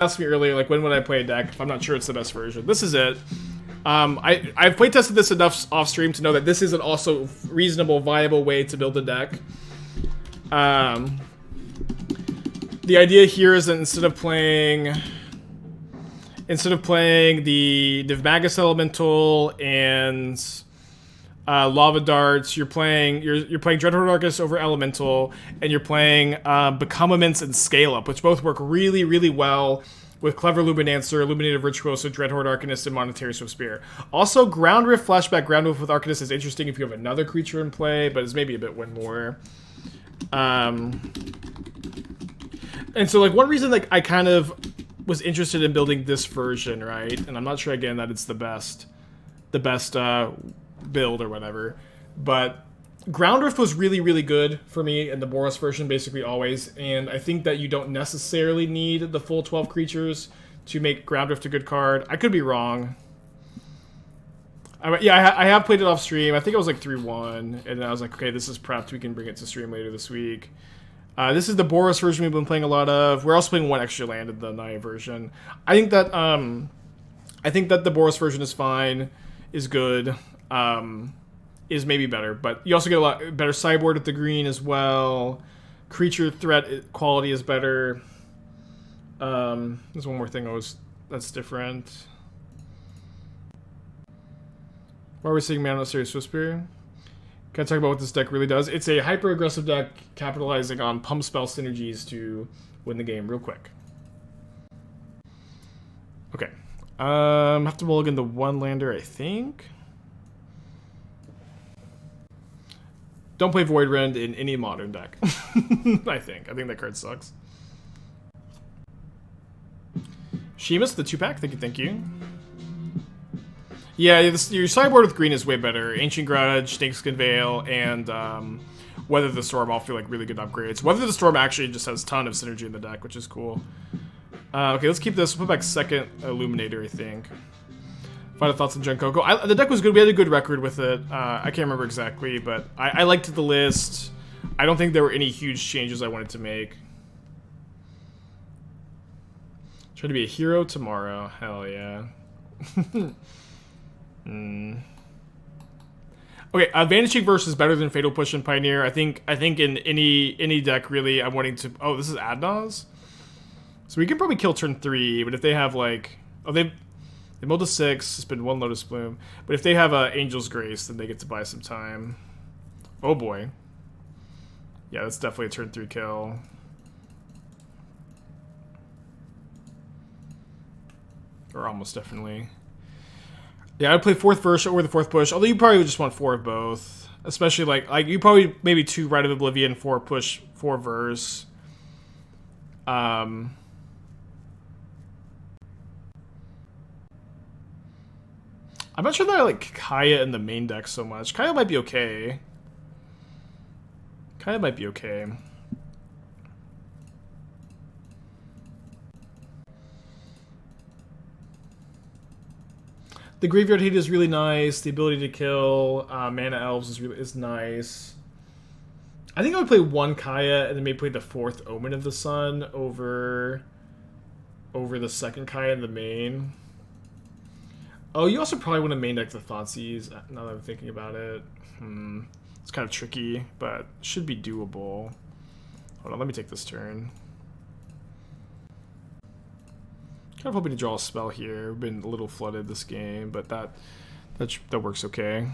asked me earlier, like, when would I play a deck if I'm not sure it's the best version. This is it. I've playtested this enough off stream to know that this is an also reasonable, viable way to build a deck. The idea here is that instead of playing the Magus Elemental and Lava Darts, you're playing Dreadhorde Arcanist over Elemental, and you're playing Become Immense and Scale Up, which both work really, really well with Clever Lumimancer, Illuminator Virtuoso, Dreadhorde Arcanist, and Monastery Swiftspear. Also, Ground Rift, Flashback Ground Rift with Arcanist is interesting if you have another creature in play, but it's maybe a bit one more. And so, like, one reason, like, I kind of was interested in building this version, right? And I'm not sure, again, that it's the best build or whatever, but Ground Rift was really, really good for me in the Boros version, basically always, and I think that you don't necessarily need the full 12 creatures to make Ground Rift a good card. I could be wrong. I have played it off stream. I think it was like 3-1, and I was like, okay, this is prepped. We can bring it to stream later this week. This is the Boros version we've been playing a lot of. We're also playing one extra land in the Naya version. I think that the Boros version is fine, is good, is maybe better, but you also get a lot better sideboard with the green as well. Creature threat quality is better. There's one more thing that's different. Why are we seeing Monastery Swiftspear? Can I talk about what this deck really does? It's a hyper-aggressive deck capitalizing on pump spell synergies to win the game real quick. Okay. Have to mulligan the one lander, I think. Don't play Void Rend in any modern deck. I think that card sucks. Sheamus, the 2-pack. Thank you. Yeah, your sideboard with green is way better. Ancient Grudge, Snakeskin Veil, and Weather the Storm all feel like really good upgrades. Weather the Storm actually just has a ton of synergy in the deck, which is cool. Okay, let's keep this. We'll put back second Illuminator, I think. Final thoughts on Jungkook. The deck was good. We had a good record with it. I can't remember exactly, but I liked the list. I don't think there were any huge changes I wanted to make. Try to be a hero tomorrow. Hell yeah. Okay, Vanishing Verse is better than Fatal Push and Pioneer. I think in any deck really, I'm wanting to. Oh, this is Adnaz. So we can probably kill turn 3, but if they have like, they milled a 6, spend 1 Lotus Bloom. But if they have Angel's Grace, then they get to buy some time. Oh boy. Yeah, that's definitely a turn 3 kill. Or almost definitely. Yeah, I'd play 4th Verse over the 4th Push, although you probably would just want 4 of both. Especially like you probably maybe 2 Rite of Oblivion, 4 Push, 4 Verse. I'm not sure that I like Kaya in the main deck so much. Kaya might be okay. The Graveyard Hate is really nice. The ability to kill Mana Elves is nice. I think I would play 1 Kaya and then maybe play the 4th Omen of the Sun over the 2nd Kaya in the main. Oh, you also probably want to main deck the Thoughtseize, now that I'm thinking about it. It's kind of tricky, but should be doable. Hold on, let me take this turn. Kind of hoping to draw a spell here. We've been a little flooded this game, but that works okay.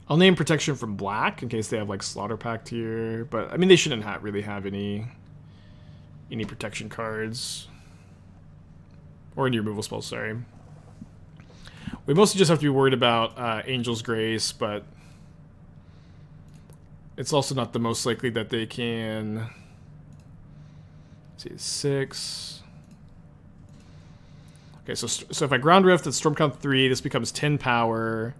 I'll name Protection from Black in case they have like Slaughter Pact here, but I mean they shouldn't really have any protection cards. Or any removal spells, sorry. We mostly just have to be worried about Angel's Grace, but it's also not the most likely that they can. Let's see, 6. Okay, so if I Ground Rift, it's Storm Count 3. This becomes 10 power,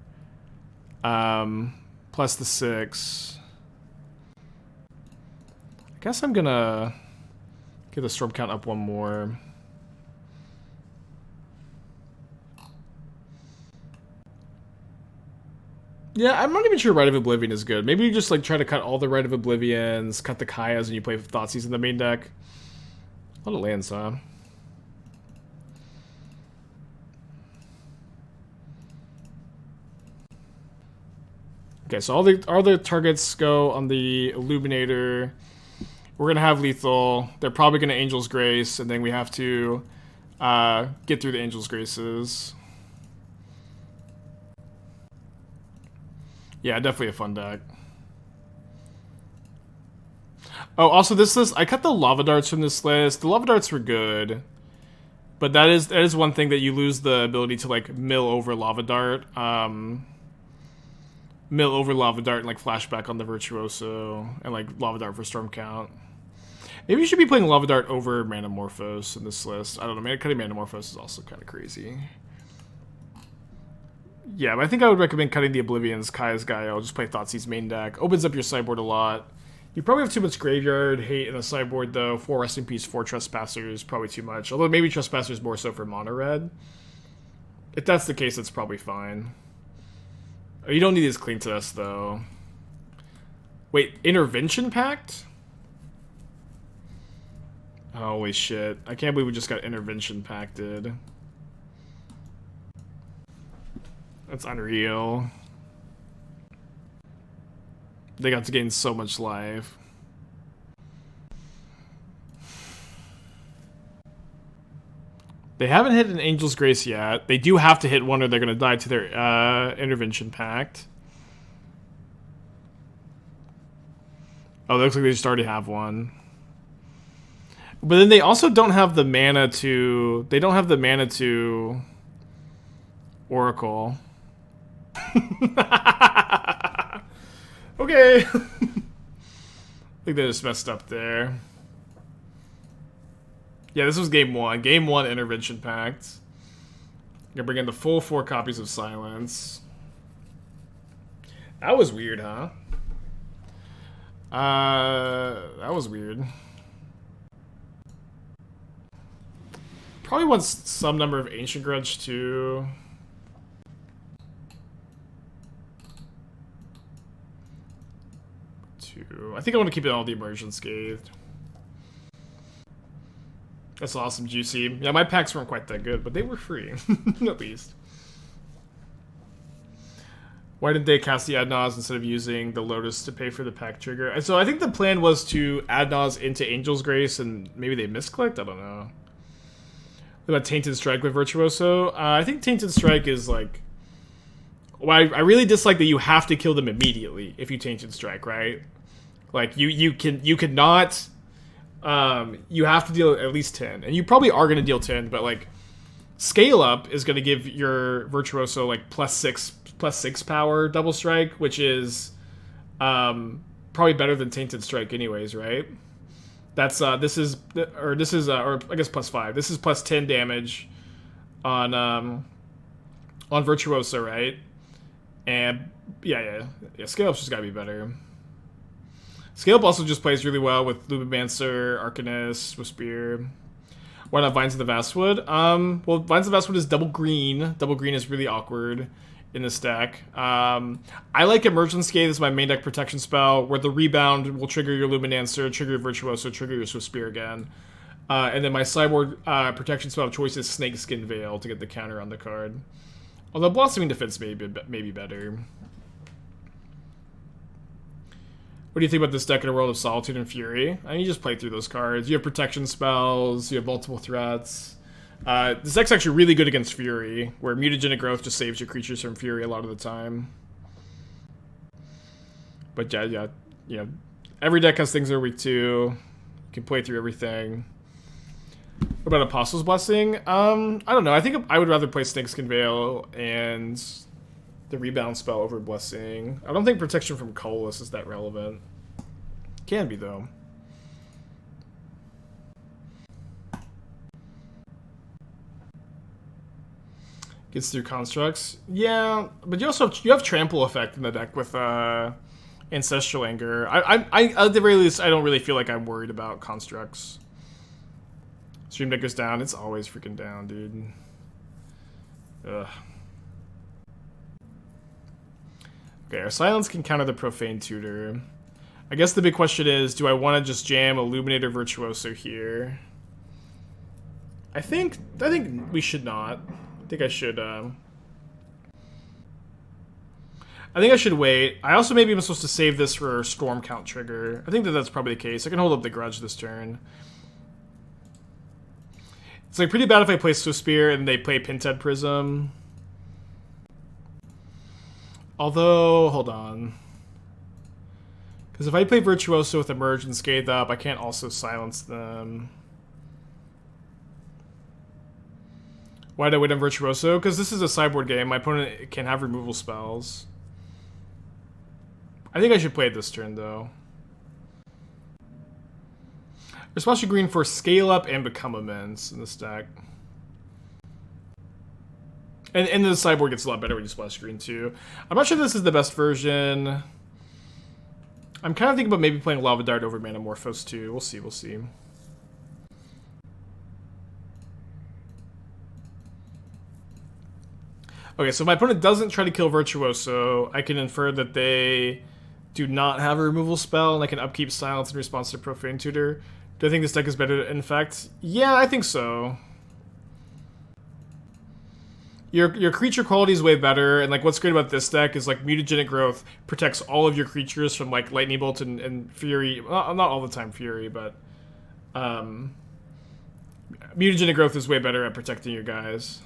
plus the 6. I guess I'm gonna get the Storm Count up 1 more. Yeah, I'm not even sure Rite of Oblivion is good. Maybe you just like try to cut all the Rite of Oblivions, cut the Kayas, and you play Thoughtseize in the main deck. A lot of lands, huh? Okay, so all the targets go on the Illuminator. We're gonna have lethal. They're probably gonna Angel's Grace, and then we have to get through the Angel's Graces. Yeah, definitely a fun deck. Oh, also this list, I cut the Lava Darts from this list. The Lava Darts were good, but that is one thing that you lose the ability to like mill over Lava Dart. Mill over Lava Dart and like flashback on the Virtuoso and like Lava Dart for Storm Count. Maybe you should be playing Lava Dart over Manamorphose in this list. I don't know, cutting Manamorphose is also kind of crazy. Yeah, but I think I would recommend cutting the Oblivions, Kaya's Gaio, just play Thoughtseize main deck. Opens up your sideboard a lot. You probably have too much Graveyard Hate in the sideboard though. 4 Rest in Peace, 4 Trespassers, probably too much. Although maybe Trespassers more so for mono red. If that's the case, that's probably fine. Oh, you don't need this Clean Test though. Wait, Intervention Pact? Holy shit. I can't believe we just got Intervention Pacted. That's unreal. They got to gain so much life. They haven't hit an Angel's Grace yet. They do have to hit one or they're going to die to their Intervention Pact. Oh, it looks like they just already have one. But then they also don't have the mana to... They don't have the mana to... Oracle. Okay. I think they just messed up there. Yeah, this was game 1. Game 1 Intervention Pact. Gonna bring in the full 4 copies of Silence. That was weird, huh? That was weird. Probably wants some number of Ancient Grudge too. I think I want to keep it all the Emerge Unscathed. That's awesome, Juicy. Yeah, my packs weren't quite that good, but they were free, at least. Why didn't they cast the Adnaz instead of using the Lotus to pay for the pack trigger? And so I think the plan was to Adnaz into Angel's Grace, and maybe they misclicked? I don't know. What about Tainted Strike with Virtuoso? I think Tainted Strike is like... Well, I really dislike that you have to kill them immediately if you Tainted Strike, right? Like, you cannot... you have to deal at least 10. And you probably are going to deal 10, but, like, Scale Up is going to give your Virtuoso, like, plus 6 power double strike, which is probably better than Tainted Strike anyways, right? That's, or I guess plus 5. This is plus 10 damage on Virtuoso, right? And, yeah, Scale Up's just gotta be better. Scale Up also just plays really well with Lumimancer, Arcanist, Swiftspear. Why not Vines of the Vastwood? Well, Vines of the Vastwood is double green. Double green is really awkward in this deck. I like Emerge Unscathed as my main deck protection spell, where the rebound will trigger your Luminancer, trigger your Virtuoso, trigger your Swiftspear again. And then my sideboard protection spell of choice is Snakeskin Veil to get the counter on the card. Although Blossoming Defense may be better. What do you think about this deck in a world of Solitude and Fury? I mean, you just play through those cards. You have protection spells, you have multiple threats. This deck's actually really good against Fury, where Mutagenic Growth just saves your creatures from Fury a lot of the time. But yeah, every deck has things they're weak to. You can play through everything. What about Apostle's Blessing? I don't know. I think I would rather play Snakeskin Veil and the rebound spell over Blessing. I don't think protection from Colorless is that relevant. Can be, though. Gets through constructs. Yeah, but you have Trample Effect in the deck with Ancestral Anger. I at the very least, I don't really feel like I'm worried about constructs. Stream deck goes down. It's always freaking down, dude. Ugh. Okay, our Silence can counter the Profane Tutor. I guess the big question is, do I want to just jam Illuminator Virtuoso here? I think we should not. I think I should wait. I also maybe am supposed to save this for Storm Count trigger. I think that's probably the case. I can hold up the Grudge this turn. It's like pretty bad if I play Swiftspear and they play Pinted Prism. Although, hold on. Because if I play Virtuoso with Emerge Unscathed up, I can't also silence them. Why did I win on Virtuoso? Because this is a sideboard game. My opponent can have removal spells. I think I should play it this turn, though. We're splashing green for Scale Up and Become Immense in this deck. And the sideboard gets a lot better when you splash green, too. I'm not sure this is the best version. I'm kind of thinking about maybe playing Lava Dart over Manamorphose, too. We'll see, we'll see. Okay, so if my opponent doesn't try to kill Virtuoso, I can infer that they do not have a removal spell, and I can upkeep Silence in response to Profane Tutor. Do I think this deck is better in fact? Yeah, I think so. Your creature quality is way better, and like what's great about this deck is like Mutagenic Growth protects all of your creatures from like Lightning Bolt and Fury. Well, not all the time Fury, but Mutagenic Growth is way better at protecting your guys.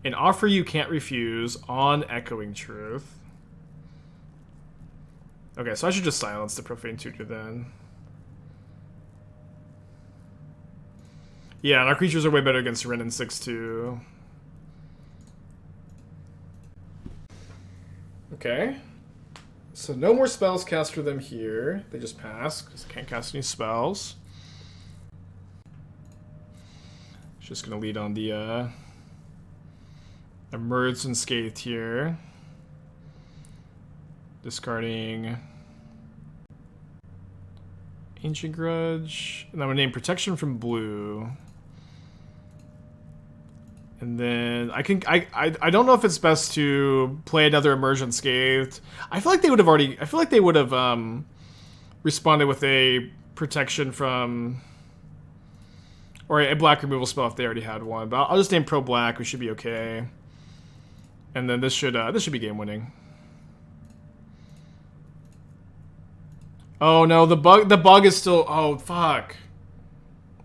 An offer you can't refuse on Echoing Truth. Okay, so I should just silence the Profane Tutor then. Yeah, and our creatures are way better against Ren and 6-2. Okay. So no more spells cast for them here. They just pass, because I can't cast any spells. Just going to lead on the Emerge Unscathed here. Discarding Ancient Grudge. And I'm going to name Protection from blue. And then I don't know if it's best to play another Emerge Unscathed. I feel like they would have responded with a protection from, or a black removal spell if they already had one. But I'll just name Pro Black. We should be okay. And then this should be game winning. Oh no, the bug is still, oh fuck.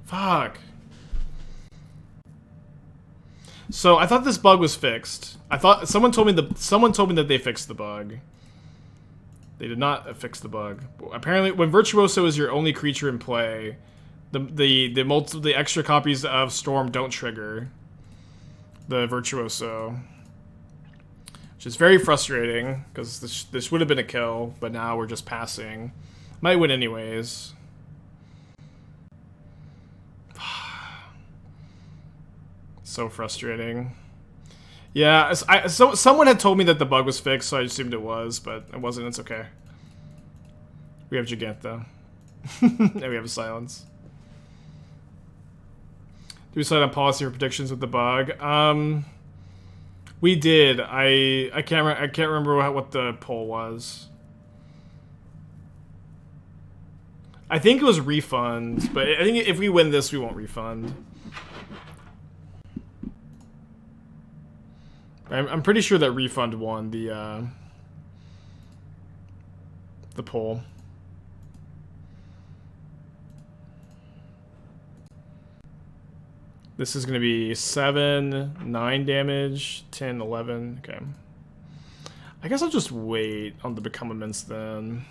Fuck. So I thought this bug was fixed. I thought someone told me that they fixed the bug. They did not fix the bug. Apparently, when Virtuoso is your only creature in play, the extra copies of Storm don't trigger the Virtuoso, which is very frustrating because this would have been a kill, but now we're just passing. Might win anyways. So frustrating. Yeah, so someone had told me that the bug was fixed, so I assumed it was, but it wasn't. It's okay. We have Jegantha. And we have a silence. Do we decide on policy or predictions with the bug? We did. I can't remember what the poll was. I think it was refund, but I think if we win this, we won't refund. I'm pretty sure that refund won the poll. This is going to be 7, 9 damage, 10, 11. Okay. I guess I'll just wait on the Become Immense then.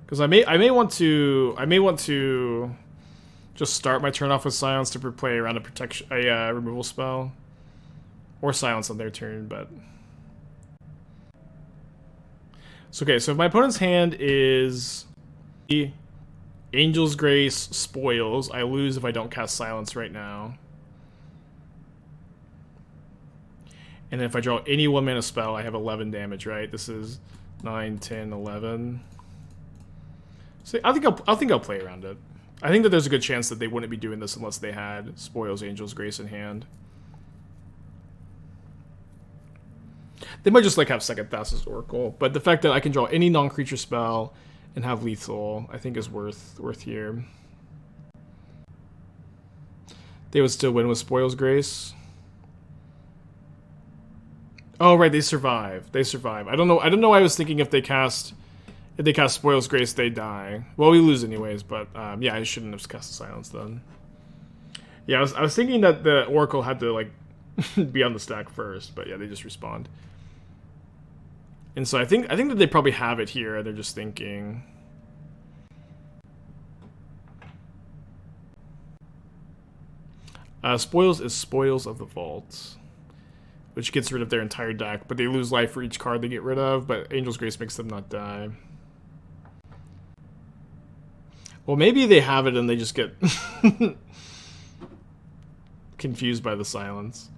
Because I may want to just start my turn off with Silence to play around a removal spell. Or Silence on their turn, but... So, okay, so if my opponent's hand is Angel's Grace Spoils, I lose if I don't cast Silence right now. And then if I draw any 1-mana spell, I have 11 damage, right? This is 9, 10, 11. So I think I'll play around it. I think that there's a good chance that they wouldn't be doing this unless they had Spoils Angel's Grace in hand. They might just like have Second Thassa's Oracle, but the fact that I can draw any non-creature spell and have lethal, I think is worth here. They would still win with Spoils Grace. Oh right, they survive. They survive. I don't know why I was thinking if they cast Spoils Grace, they die. Well, we lose anyways, but yeah, I shouldn't have cast the Silence then. Yeah, I was thinking that the Oracle had to like be on the stack first, but yeah, they just respond. And so I think that they probably have it here. They're just thinking. Spoils is Spoils of the Vault, which gets rid of their entire deck, but they lose life for each card they get rid of, but Angel's Grace makes them not die. Well, maybe they have it and they just get confused by the silence.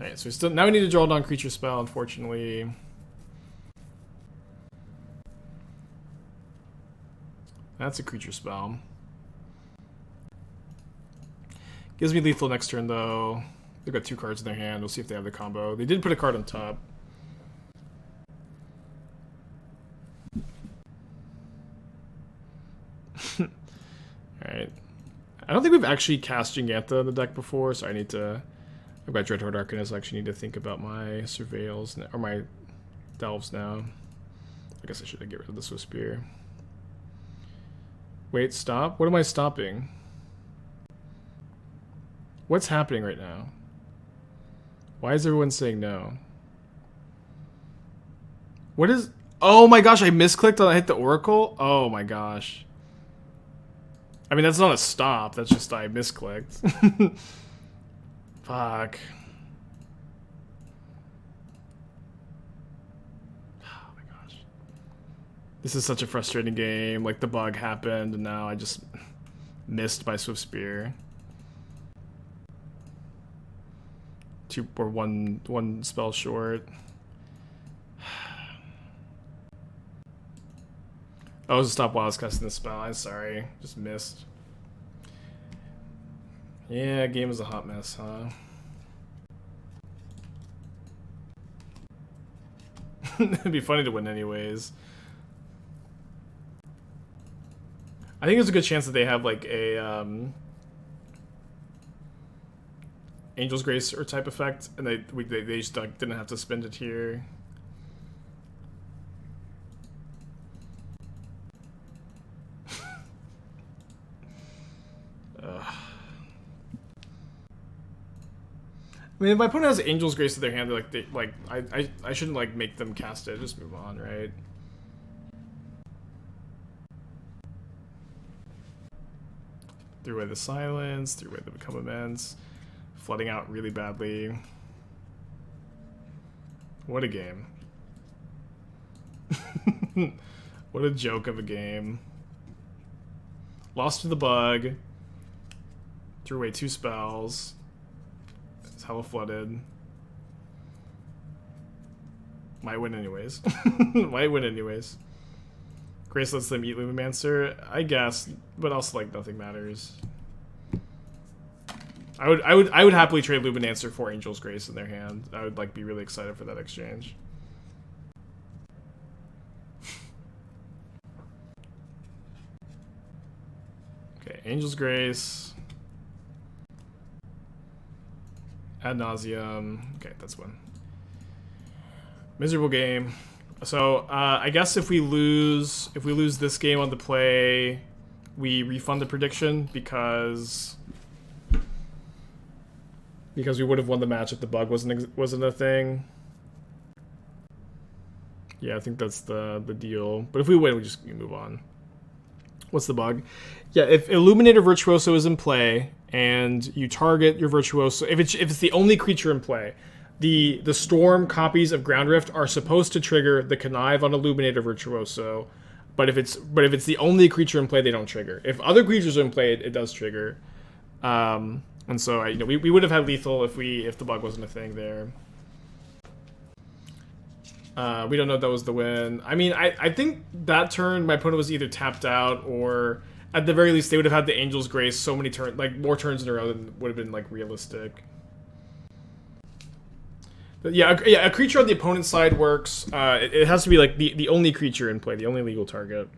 Alright, so now we need to draw down creature spell, unfortunately. That's a creature spell. Gives me lethal next turn, though. They've got 2 cards in their hand. We'll see if they have the combo. They did put a card on top. Alright. I don't think we've actually cast Jegantha in the deck before, so I need to... I've got Dreadhorde Arcanist, I actually need to think about my Surveils, or my Delves now. I guess I should get rid of the Swiftspear. Wait, stop? What am I stopping? What's happening right now? Why is everyone saying no? What is... Oh my gosh, I misclicked on I hit the Oracle? Oh my gosh. I mean, that's not a stop. That's just I misclicked. Fuck. Oh my gosh. This is such a frustrating game. Like, the bug happened, and now I just missed my Swiftspear. 2 or one spell short. Oh, it was a stop while I was casting the spell. I'm sorry. Just missed. Yeah, game is a hot mess, huh? It'd be funny to win anyways. I think there's a good chance that they have like a Angel's Grace or type effect, and they just didn't have to spend it here. I mean, if my opponent has Angel's Grace in their hand, I shouldn't like make them cast it. Just move on, right? Threw away the silence, threw away the become immense, flooding out really badly. What a game. What a joke of a game. Lost to the bug. Threw away 2 spells. It's hella flooded. Might win anyways. Might win anyways. Grace lets them eat Lumimancer, I guess, but also like nothing matters. I would happily trade Lumimancer for Angel's Grace in their hand. I would like be really excited for that exchange. Okay, Angel's Grace. Ad nauseum. Okay, that's one. Miserable game. So I guess if we lose this game on the play, we refund the prediction because we would have won the match if the bug wasn't a thing. Yeah, I think that's the deal. But if we win, we move on. What's the bug? Yeah, if Illuminator Virtuoso is in play and you target your Virtuoso, if it's the only creature in play, the Storm copies of Ground Rift are supposed to trigger the Connive on Illuminator Virtuoso, but if it's the only creature in play, they don't trigger. If other creatures are in play, it does trigger. And so we would have had lethal if the bug wasn't a thing there. We don't know if that was the win. I mean, I think that turn my opponent was either tapped out or at the very least they would have had the Angel's Grace so many turns, like more turns in a row than would have been like realistic. But yeah, a creature on the opponent's side works. It has to be like the only creature in play, the only legal target.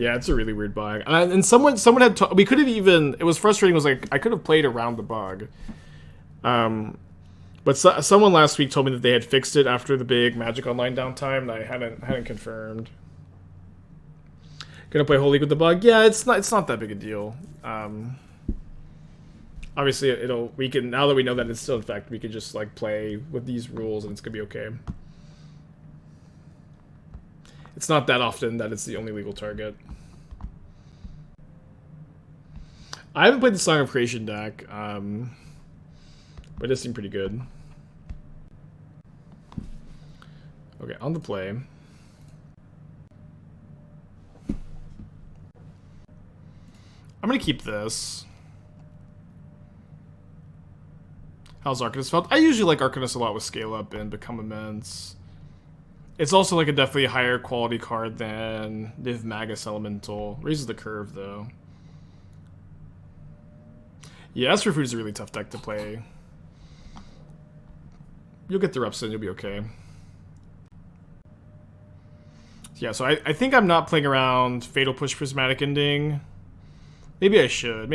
Yeah, it's a really weird bug. And someone had we could have even, it was frustrating, it was like I could have played around the bug. But someone last week told me that they had fixed it after the big Magic Online downtime, and I hadn't confirmed. Gonna play Whole League with the bug? Yeah, it's not that big a deal. Obviously, we can, now that we know that it's still in effect, we can just like play with these rules and it's gonna be okay. It's not that often that it's the only legal target. I haven't played the Song of Creation deck, but it does seem pretty good. Okay, on the play. I'm gonna keep this. How's Arcanist felt? I usually like Arcanist a lot with Scale Up and Become Immense. It's also like a definitely higher quality card than Niv Magus Elemental. Raises the curve though. Yeah, Esper Food is a really tough deck to play. You'll get the reps in, you'll be okay. Yeah, so I think I'm not playing around Fatal Push Prismatic Ending. Maybe I should.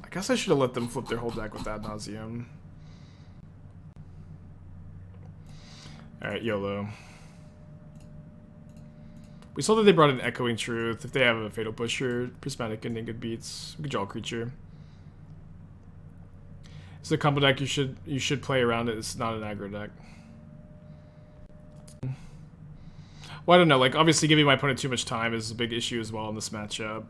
I guess I should have let them flip their whole deck with Ad Nauseam. Alright, YOLO. We saw that they brought in Echoing Truth. If they have a Fatal Pusher, Prismatic Ending good beats. We could draw a creature. It's a combo deck you should play around it. It's not an aggro deck. Well, I don't know. Like, obviously giving my opponent too much time is a big issue as well in this matchup.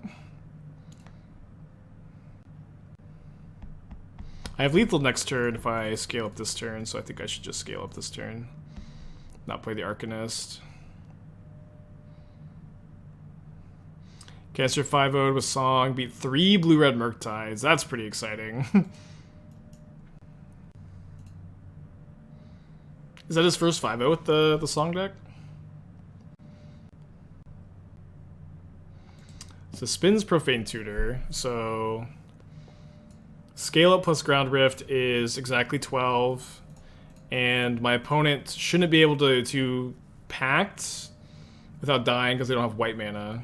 I have lethal next turn if I scale up this turn, so I think I should just scale up this turn. Not play the Arcanist. Caster 5-0'd with Song. Beat 3 blue-red Murktides. That's pretty exciting. Is that his first 5-0 with the Song deck? So Spin's Profane Tutor. So Scale Up plus Ground Rift is exactly 12. And my opponent shouldn't be able to Pact without dying because they don't have white mana.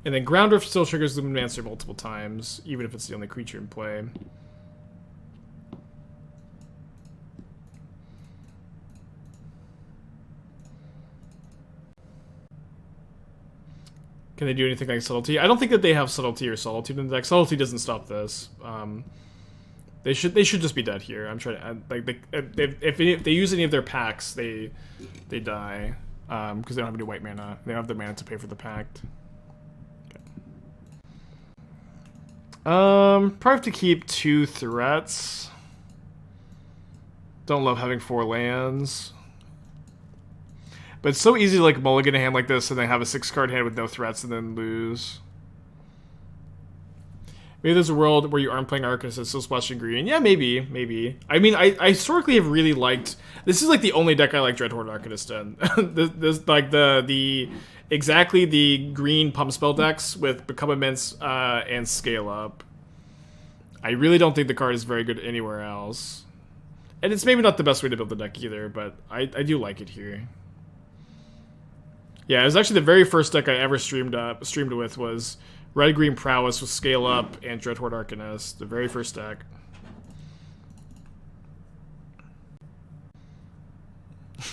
And then Ground Rift still triggers Lumimancer multiple times, even if it's the only creature in play. Can they do anything like Subtlety? I don't think that they have Subtlety or Solitude in the deck. Subtlety doesn't stop this. They should just be dead here. I'm trying to like if they use any of their packs, they die because they don't have any white mana. They don't have the mana to pay for the pact. Okay. Probably have to keep 2 threats. Don't love having 4 lands. But it's so easy to like mulligan a hand like this and then have a 6-card hand with no threats and then lose. Maybe there's a world where you aren't playing Arcanist and still splashing green. Yeah, maybe. I mean, I historically have really liked... This is like the only deck I like Dreadhorde Arcanist in. this like exactly the green pump spell decks with Become Immense and Scale Up. I really don't think the card is very good anywhere else. And it's maybe not the best way to build the deck either, but I do like it here. Yeah, it was actually the very first deck I ever streamed with was Red-Green Prowess with Scale Up and Dreadhorde Arcanist. The very first deck.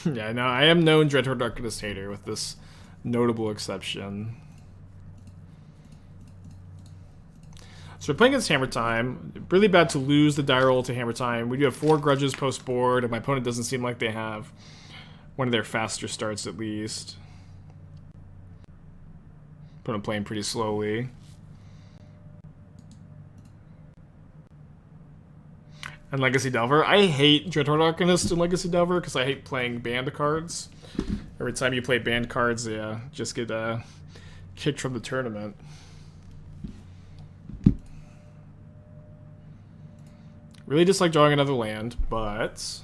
Yeah, no, I am known Dreadhorde Arcanist hater with this notable exception. So we're playing against Hammer Time. Really bad to lose the die roll to Hammer Time. We do have 4 grudges post-board, and my opponent doesn't seem like they have one of their faster starts at least. But I'm playing pretty slowly. And Legacy Delver. I hate Dreadhorde Arcanist and Legacy Delver because I hate playing banned cards. Every time you play banned cards, yeah, just get kicked from the tournament. Really dislike drawing another land, but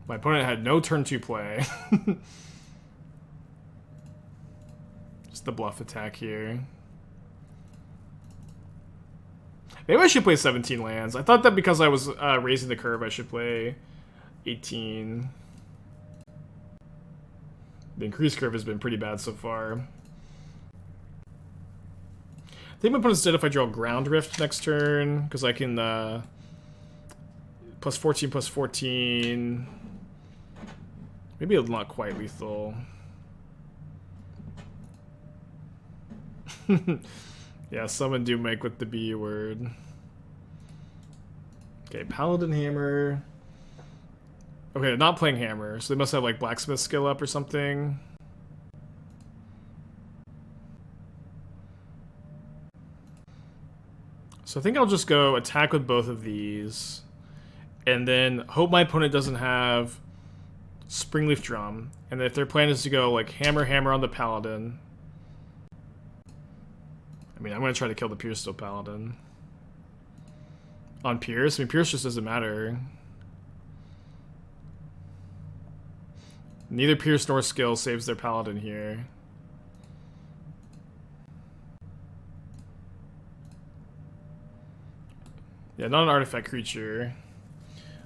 my opponent had no turn 2 play. The bluff attack here. Maybe I should play 17 lands. I thought that because I was raising the curve, I should play 18. The increased curve has been pretty bad so far. I think I'm gonna put instead if I draw Ground Rift next turn, because I can plus 14. Maybe it's not quite lethal. Yeah, summon Doomwake with the B word. Okay, Paladin Hammer. Okay, they're not playing Hammer, so they must have like Blacksmith skill up or something. So I think I'll just go attack with both of these, and then hope my opponent doesn't have Springleaf Drum. And if their plan is to go like hammer on the Paladin, I mean, I'm going to try to kill the Pierce Steel Paladin. On Pierce? I mean, Pierce just doesn't matter. Neither Pierce nor Skill saves their Paladin here. Yeah, not an artifact creature.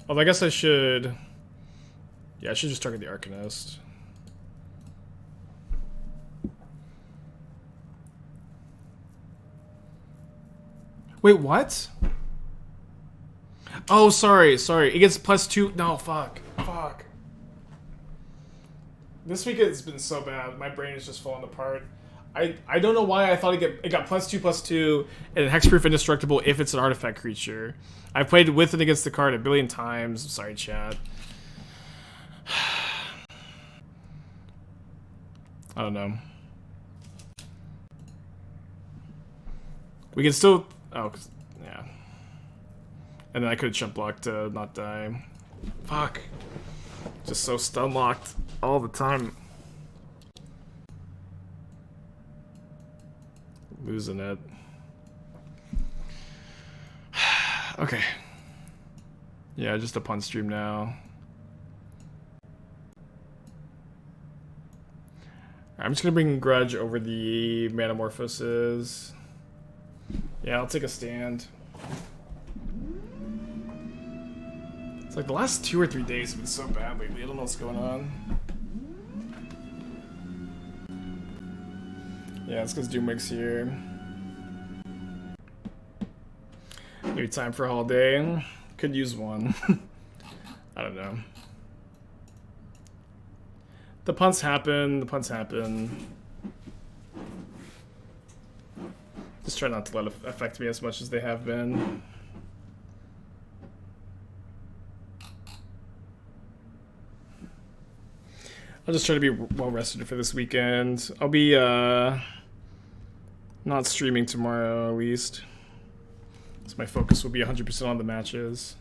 Although I guess I should... Yeah, I should just target the Arcanist. Wait, what? Oh, sorry. It gets +2. No, fuck. This week it's been so bad. My brain is just falling apart. I don't know why I thought it got +2/+2 and hexproof indestructible if it's an artifact creature. I've played with and against the card a billion times. Sorry, chat. I don't know. We can still... Oh, yeah. And then I could have jump blocked to not die. Fuck. Just so stun locked all the time. Losing it. Okay. Yeah, just a punt stream now. I'm just gonna bring Grudge over the Manamorphoses. Yeah, I'll take a stand. It's like the last 2 or 3 days have been so bad lately. I don't know what's going on. Yeah, it's because Doomwake's here. Maybe time for a holiday. Could use one. I don't know. The punts happen. Just try not to let it affect me as much as they have been. I'll just try to be well rested for this weekend. I'll be not streaming tomorrow at least. So my focus will be 100% on the matches.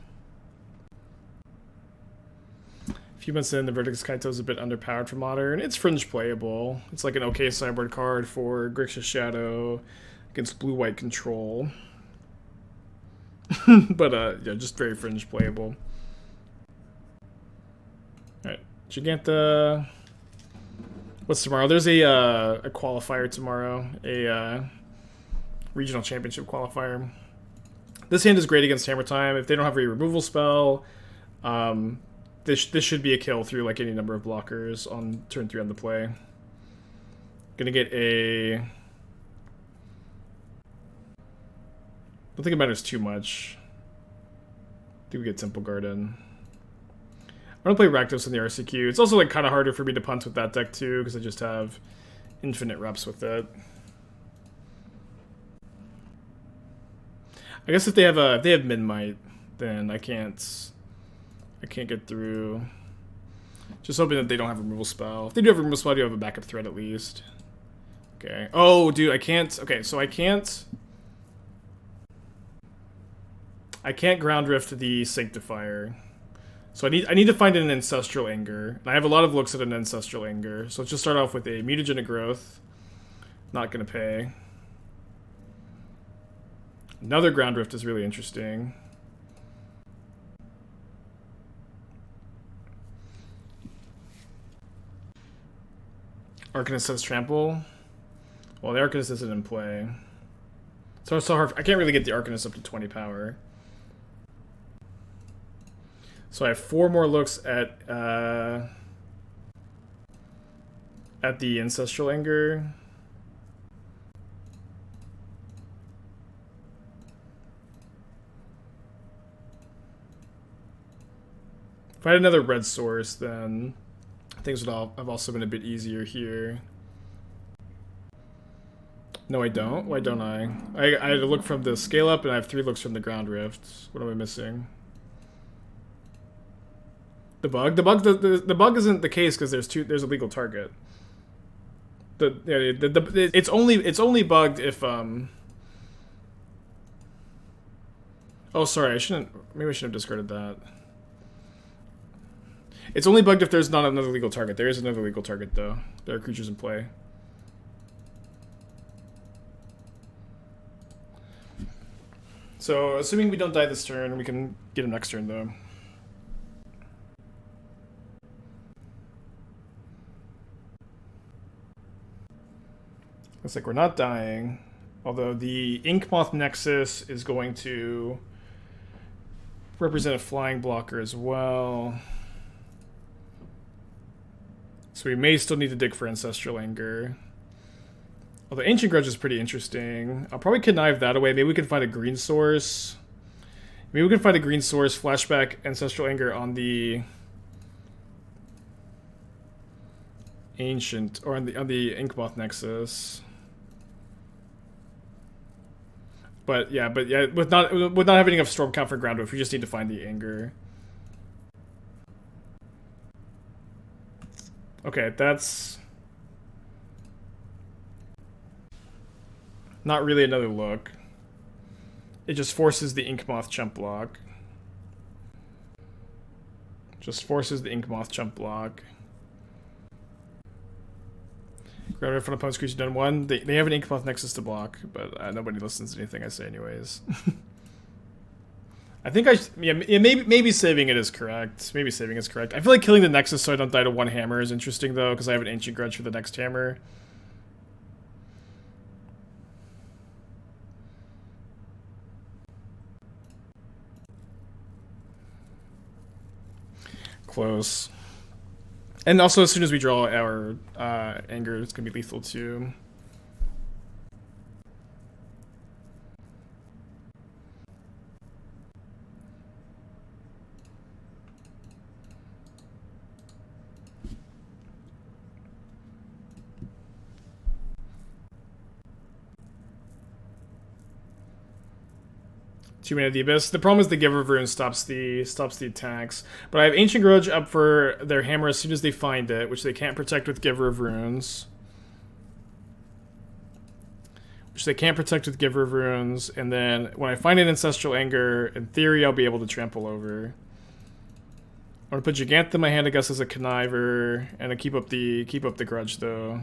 A few months in, the Vertex Kaito is a bit underpowered for Modern. It's fringe playable. It's like an okay sideboard card for Grixis Shadow against blue-white control. But yeah, just very fringe playable. Alright, Jegantha. What's tomorrow? There's a qualifier tomorrow. A regional championship qualifier. This hand is great against Hammer Time. If they don't have a removal spell, this should be a kill through like any number of blockers on turn 3 on the play. Gonna get a... I don't think it matters too much. I think we get Temple Garden. I'm gonna play Rakdos in the RCQ. It's also like kind of harder for me to punt with that deck too, because I just have infinite reps with it. I guess if they have Min-Might, then I can't get through. Just hoping that they don't have a removal spell. If they do have a removal spell, I do have a backup threat at least. Okay. Oh, dude, I can't. Okay, so I can't Ground Rift the Sanctifier. So I need to find an Ancestral Anger. And I have a lot of looks at an Ancestral Anger. So let's just start off with a Mutagenic Growth. Not gonna pay. Another Ground Rift is really interesting. Arcanist says Trample. Well, the Arcanist isn't in play. So hard. I can't really get the Arcanist up to 20 power. So I have 4 more looks at the Ancestral Anger. If I had another red source, then things would have also been a bit easier here. No, I don't. Why don't I? I had to look from the scale up, and I have 3 looks from the ground rift. What am I missing? The bug. The bug isn't the case because there's a legal target. It's only bugged if Oh, sorry. Maybe I shouldn't have discarded that. It's only bugged if there's not another legal target. There is another legal target though. There are creatures in play. So, assuming we don't die this turn, we can get him next turn, though. Looks like we're not dying. Although the Inkmoth Nexus is going to represent a flying blocker as well. So we may still need to dig for Ancestral Anger. Although Ancient Grudge is pretty interesting. I'll probably connive that away. Maybe we can find a green source. Maybe we can find a green source, flashback Ancestral Anger on the Ancient, or on the Inkmoth Nexus. But yeah, with not having enough storm count for ground rift, we just need to find the Anger. Okay, that's not really another look. It just forces the Inkmoth chump block. Just forces the Inkmoth chump block. Ground rift on opponent's creature done 1. They have an Inkmoth Nexus to block, but nobody listens to anything I say anyways. I think maybe saving it is correct. Maybe saving is correct. I feel like killing the Nexus so I don't die to 1 hammer is interesting though, because I have an Ancient Grudge for the next hammer. Close. And also, as soon as we draw our Anger, it's going to be lethal too. Man of the Abyss. The problem is the Giver of Runes stops the attacks. But I have Ancient Grudge up for their hammer as soon as they find it, which they can't protect with Giver of Runes. And then when I find an Ancestral Anger, in theory I'll be able to trample over. I'm gonna put Jegantha in my hand, I guess, as a conniver, and I keep up the grudge though.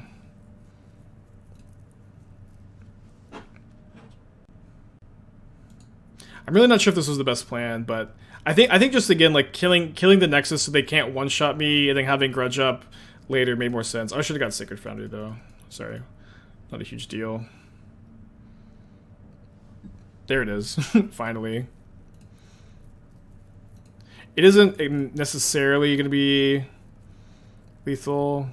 I'm really not sure if this was the best plan, but I think just again like killing the Nexus so they can't one-shot me and then having Grudge up later made more sense. I should have got Sacred Foundry though. Sorry. Not a huge deal. There it is. Finally. It isn't necessarily going to be lethal.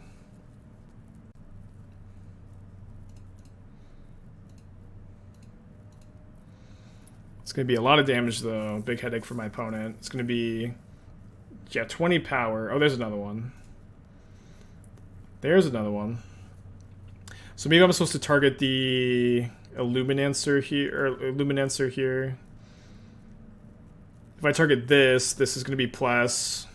It's going to be a lot of damage, though. Big headache for my opponent. It's going to be, yeah, 20 power. Oh, there's another one. There's another one. So maybe I'm supposed to target the Illuminancer here. If I target this is going to be plus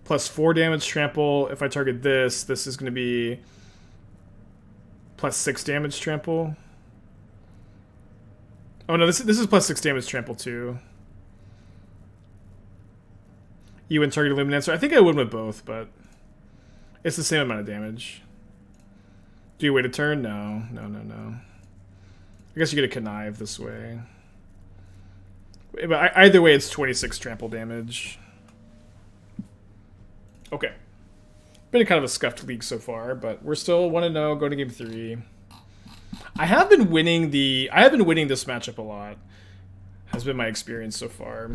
4 damage trample. If I target this is going to be plus 6 damage trample. Oh no, this is plus 6 damage trample too. You and target Illuminancer. I think I would with both, but it's the same amount of damage. Do you wait a turn? No. I guess you get a connive this way. But either way, it's 26 trample damage. Okay. Been kind of a scuffed league so far, but we're still 1-0, going to game 3. I have been winning this matchup a lot. Has been my experience so far.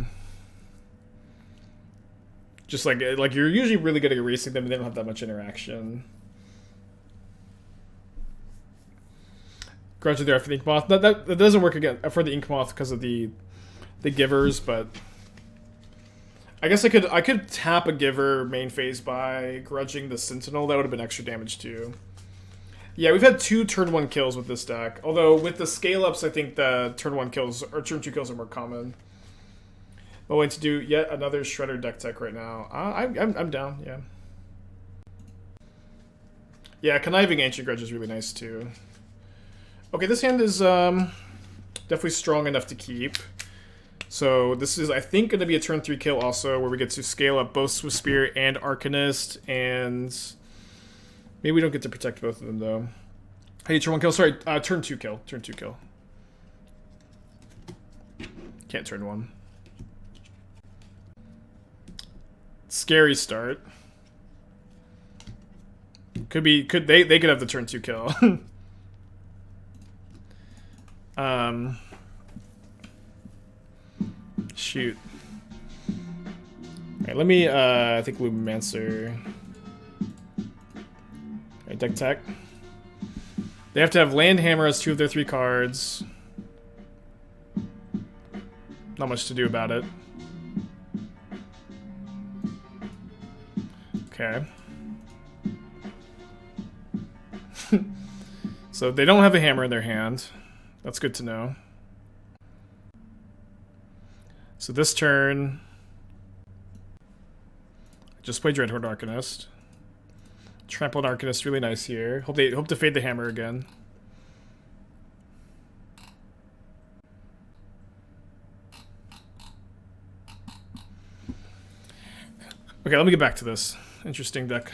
Just like you're usually really good at erasing them and they don't have that much interaction. Grudge there for the Ink Moth. That doesn't work again for the Ink Moth because of the givers, but I guess I could tap a giver main phase by grudging the Sentinel. That would have been extra damage too. Yeah, we've had 2 turn 1 kills with this deck. Although with the scale ups, I think the turn 1 kills or turn 2 kills are more common. I'm going to do yet another Shredder deck tech right now. I'm down. Yeah. Yeah, conniving Ancient Grudge is really nice too. Okay, this hand is definitely strong enough to keep. So this is, I think, going to be a turn 3 kill also, where we get to scale up both Swiftspear and Arcanist, and maybe we don't get to protect both of them, though. Hey, turn 1 kill. Sorry, turn 2 kill. Turn 2 kill. Can't turn 1. Scary start. They could have the turn 2 kill. Shoot. Alright, let me, I think Lumimancer. Alright, deck tech. They have to have Land Hammer as 2 of their 3 cards. Not much to do about it. Okay. So they don't have a hammer in their hand. That's good to know. So this turn, just play Dreadhorde Arcanist. Trampled Arcanist, really nice here. Hope to fade the hammer again. Okay, let me get back to this. Interesting deck.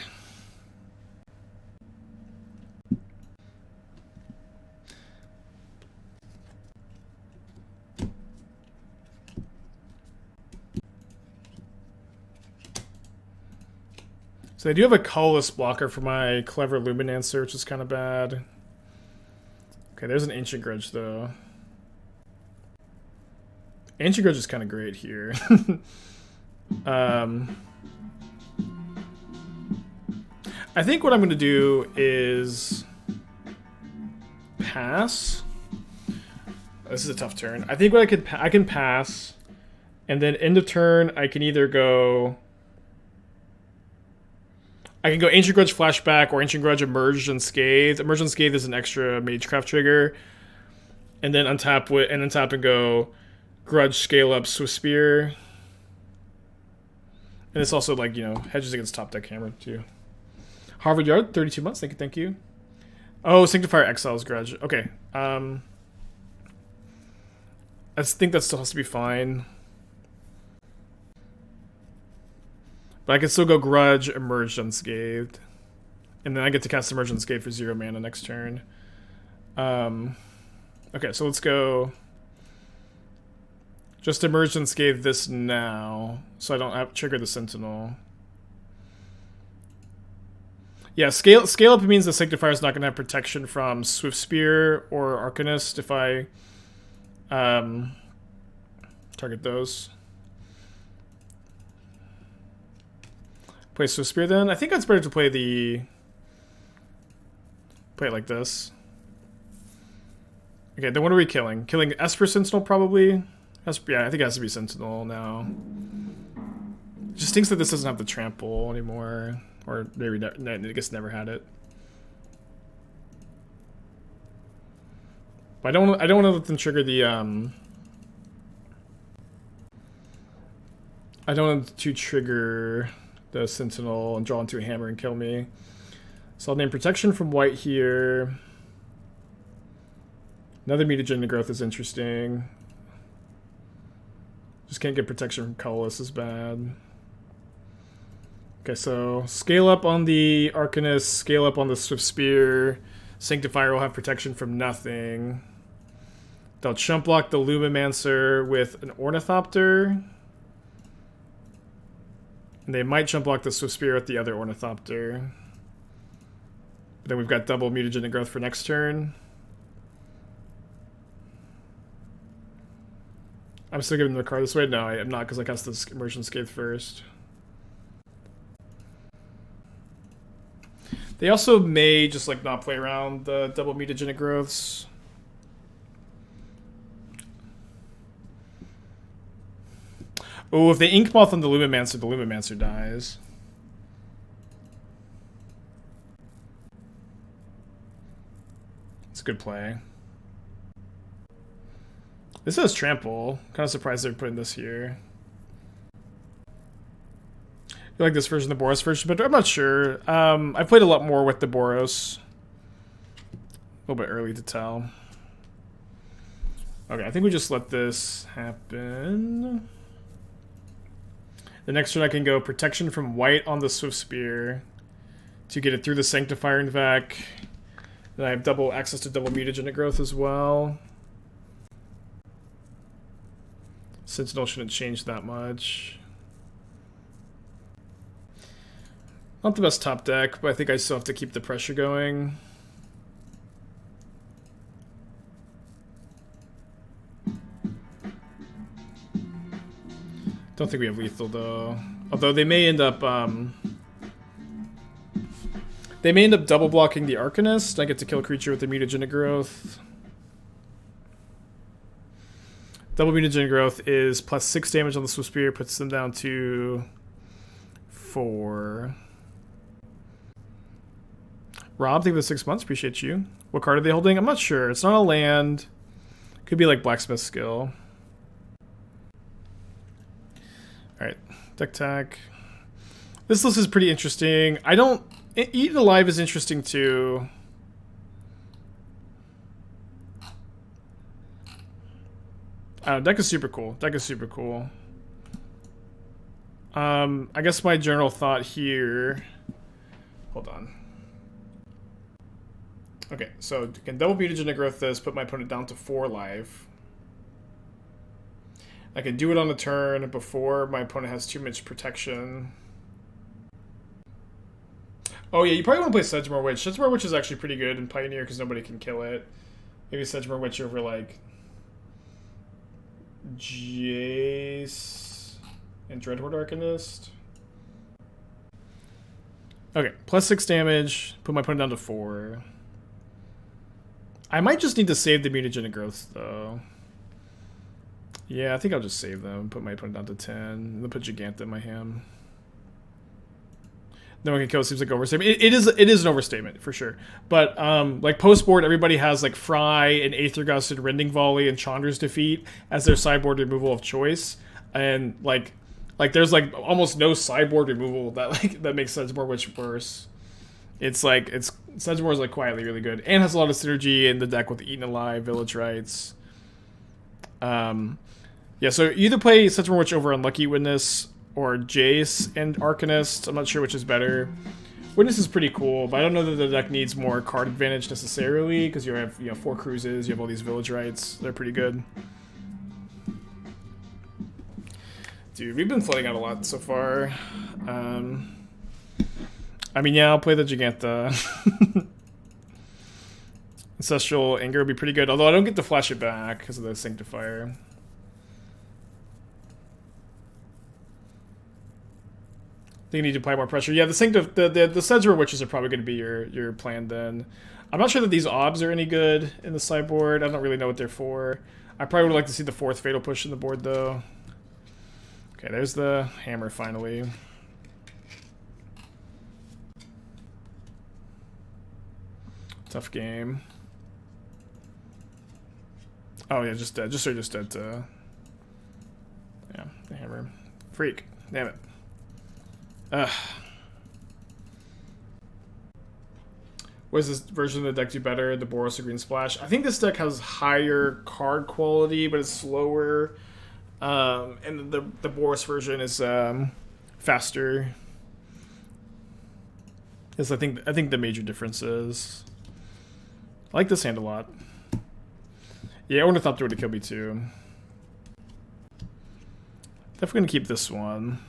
So I do have a colorless blocker for my Clever Lumimancer, which is kind of bad. Okay, there's an Ancient Grudge, though. Ancient Grudge is kind of great here. I think what I'm going to do is pass. This is a tough turn. I think what I can pass, and then end of turn I can either go. I can go Ancient Grudge Flashback or Ancient Grudge Emerge Unscathed. Emerge Unscathed is an extra Magecraft trigger, and then untap and go Grudge Scale Up Swiftspear. And it's also like, you know, hedges against top deck hammer too. Harvard Yard, 32 months. Thank you. Oh, Sanctifier Exiles Grudge. Okay. I think that still has to be fine. But I can still go Grudge, Emerge Unscathed. And then I get to cast Emerge Unscathed for 0 mana next turn. Okay, so let's go. Just Emerge Unscathed this now, so I don't have trigger the Sentinel. Yeah, scale up means the Sanctifier is not going to have protection from Swiftspear or Arcanist if I target those. Play Swiftspear then. I think it's better to play it like this. Okay, then what are we killing? Killing Esper Sentinel probably. Yeah, I think it has to be Sentinel now. Just thinks that this doesn't have the trample anymore, or maybe I guess never had it. But I don't want to let them trigger the I don't want to trigger the Sentinel and draw into a hammer and kill me. So I'll name protection from white here. Another Mutagenic Growth is interesting. Just can't get protection from colorless is bad. Okay, so scale up on the Arcanist, scale up on the Swiftspear. Sanctifier will have protection from nothing. They'll chump block the Lumimancer with an Ornithopter. And they might chump block the Swiftspear with the other Ornithopter. But then we've got double Mutagenic Growth for next turn. I'm still giving them the card this way? No, I am not, because I cast this Emerge Unscathed first. They also may just like not play around the double Mutagenic Growths. Oh, if they Ink Moth on the Lumimancer dies. It's a good play. This has Trample. Kind of surprised they're putting this here. You like this version of the Boros version better? I'm not sure. I played a lot more with the Boros. A little bit early to tell. Okay, I think we just let this happen. The next turn I can go Protection from White on the Swiftspear to get it through the Sanctifying Vac. Then I have double access to double Mutagenic Growth as well. Sentinel shouldn't change that much. Not the best top deck, but I think I still have to keep the pressure going. Don't think we have lethal though. Although they may end up double blocking the Arcanist. I get to kill a creature with the Mutagenic Growth. Double Mutagenic Growth is plus 6 damage on the Swiftspear, puts them down to 4. Rob, thank you for the 6 months. Appreciate you. What card are they holding? I'm not sure. It's not a land. Could be like Blacksmith Skill. Alright, deck tag. This list is pretty interesting. Eaten Alive is interesting too. Deck is super cool. Deck is super cool. I guess my general thought here... Hold on. Okay, so you can double Mutagenic Growth this, put my opponent down to 4 life. I can do it on the turn before my opponent has too much protection. Oh yeah, you probably want to play Sedgemoor Witch. Sedgemoor Witch is actually pretty good in Pioneer because nobody can kill it. Maybe Sedgemoor Witch over like Jace and Dreadhorde Arcanist. Okay, plus 6 damage. Put my opponent down to 4. I might just need to save the Mutagenic Growth though. Yeah, I think I'll just save them. Put my opponent down to 10. And then put Jegantha in my hand. No one can kill. It seems like overstatement. It is an overstatement for sure. But like post board, everybody has like Fry and Aether Gust and Rending Volley and Chandra's Defeat as their sideboard removal of choice. And like there's like almost no sideboard removal that makes Sedgemoor Witch worse. Sedgemoor is like quietly really good and has a lot of synergy in the deck with Eaten Alive, Village Rites. Yeah, so either play Sedgemoor Witch over Unlucky Witness or Jace and Arcanist. I'm not sure which is better. Witness is pretty cool, but I don't know that the deck needs more card advantage necessarily because you have 4 cruises, you have all these Village Rites. They're pretty good. Dude, we've been flooding out a lot so far. I mean, yeah, I'll play the Jegantha. Ancestral Anger would be pretty good, although I don't get to flash it back because of the Sanctifier. I think you need to apply more pressure. Yeah, the Sedgemoor Witches are probably going to be your plan then. I'm not sure that these Obs are any good in the sideboard. I don't really know what they're for. I probably would like to see the 4th Fatal Push in the board though. Okay, there's the hammer finally. Tough game. Oh yeah, just dead. Just dead to... Yeah, the hammer. Freak. Damn it. Ugh. What does this version of the deck do better? The Boros or Green Splash? I think this deck has higher card quality, but it's slower. And the Boros version is faster. Is I think the major difference is. I like this hand a lot. Yeah, Ornithopter would have killed me too. Definitely gonna keep this one.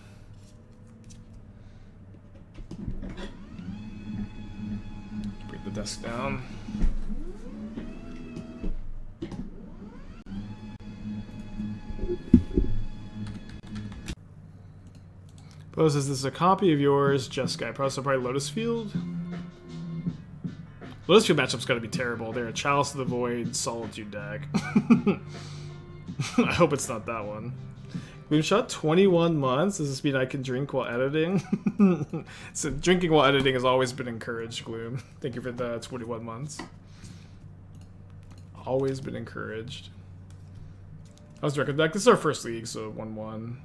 Bring the desk down. Bo says this is a copy of yours, Jeskai. Probably Lotus Field. Lotus Field matchup's got to be terrible. They're a Chalice of the Void Solitude deck. I hope it's not that one. Gloomshot, 21 months. Does this mean I can drink while editing? So drinking while editing has always been encouraged, Gloom. Thank you for the 21 months. Always been encouraged. I was record deck. This is our first league, so 1-1.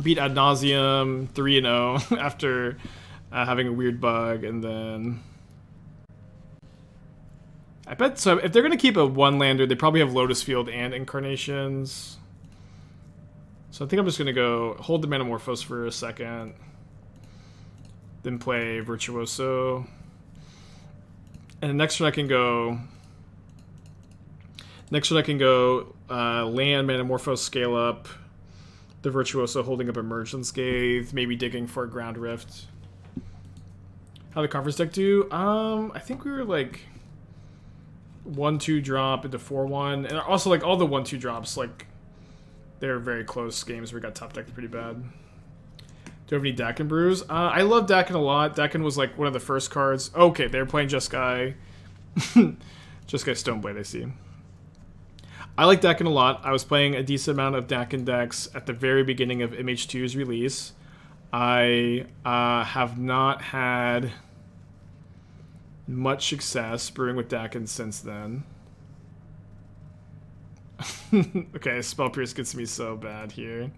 Beat Ad Nauseam 3-0 after having a weird bug, and then I bet so. If they're gonna keep a one-lander, they probably have Lotus Field and Incarnations. So I think I'm just gonna go hold the Manamorphose for a second, then play Virtuoso, and the next turn I can go. Next turn I can go land Manamorphose, scale up the Virtuoso, holding up Emerge Unscathed, maybe digging for a Ground Rift. How the conference deck do? I think we were like 1-2 drop into 4-1, and also like all the 1-2 drops, like they're very close games where we got top decked pretty bad. Do you have any Dakin brews? I love Dakin a lot. Dakin was like one of the first cards. Okay, they're playing Jeskai. Jeskai Stoneblade, I see. I like Dakin a lot. I was playing a decent amount of Dakin decks at the very beginning of MH2's release. I have not had much success brewing with Dakin since then. Okay, Spell Pierce gets me so bad here.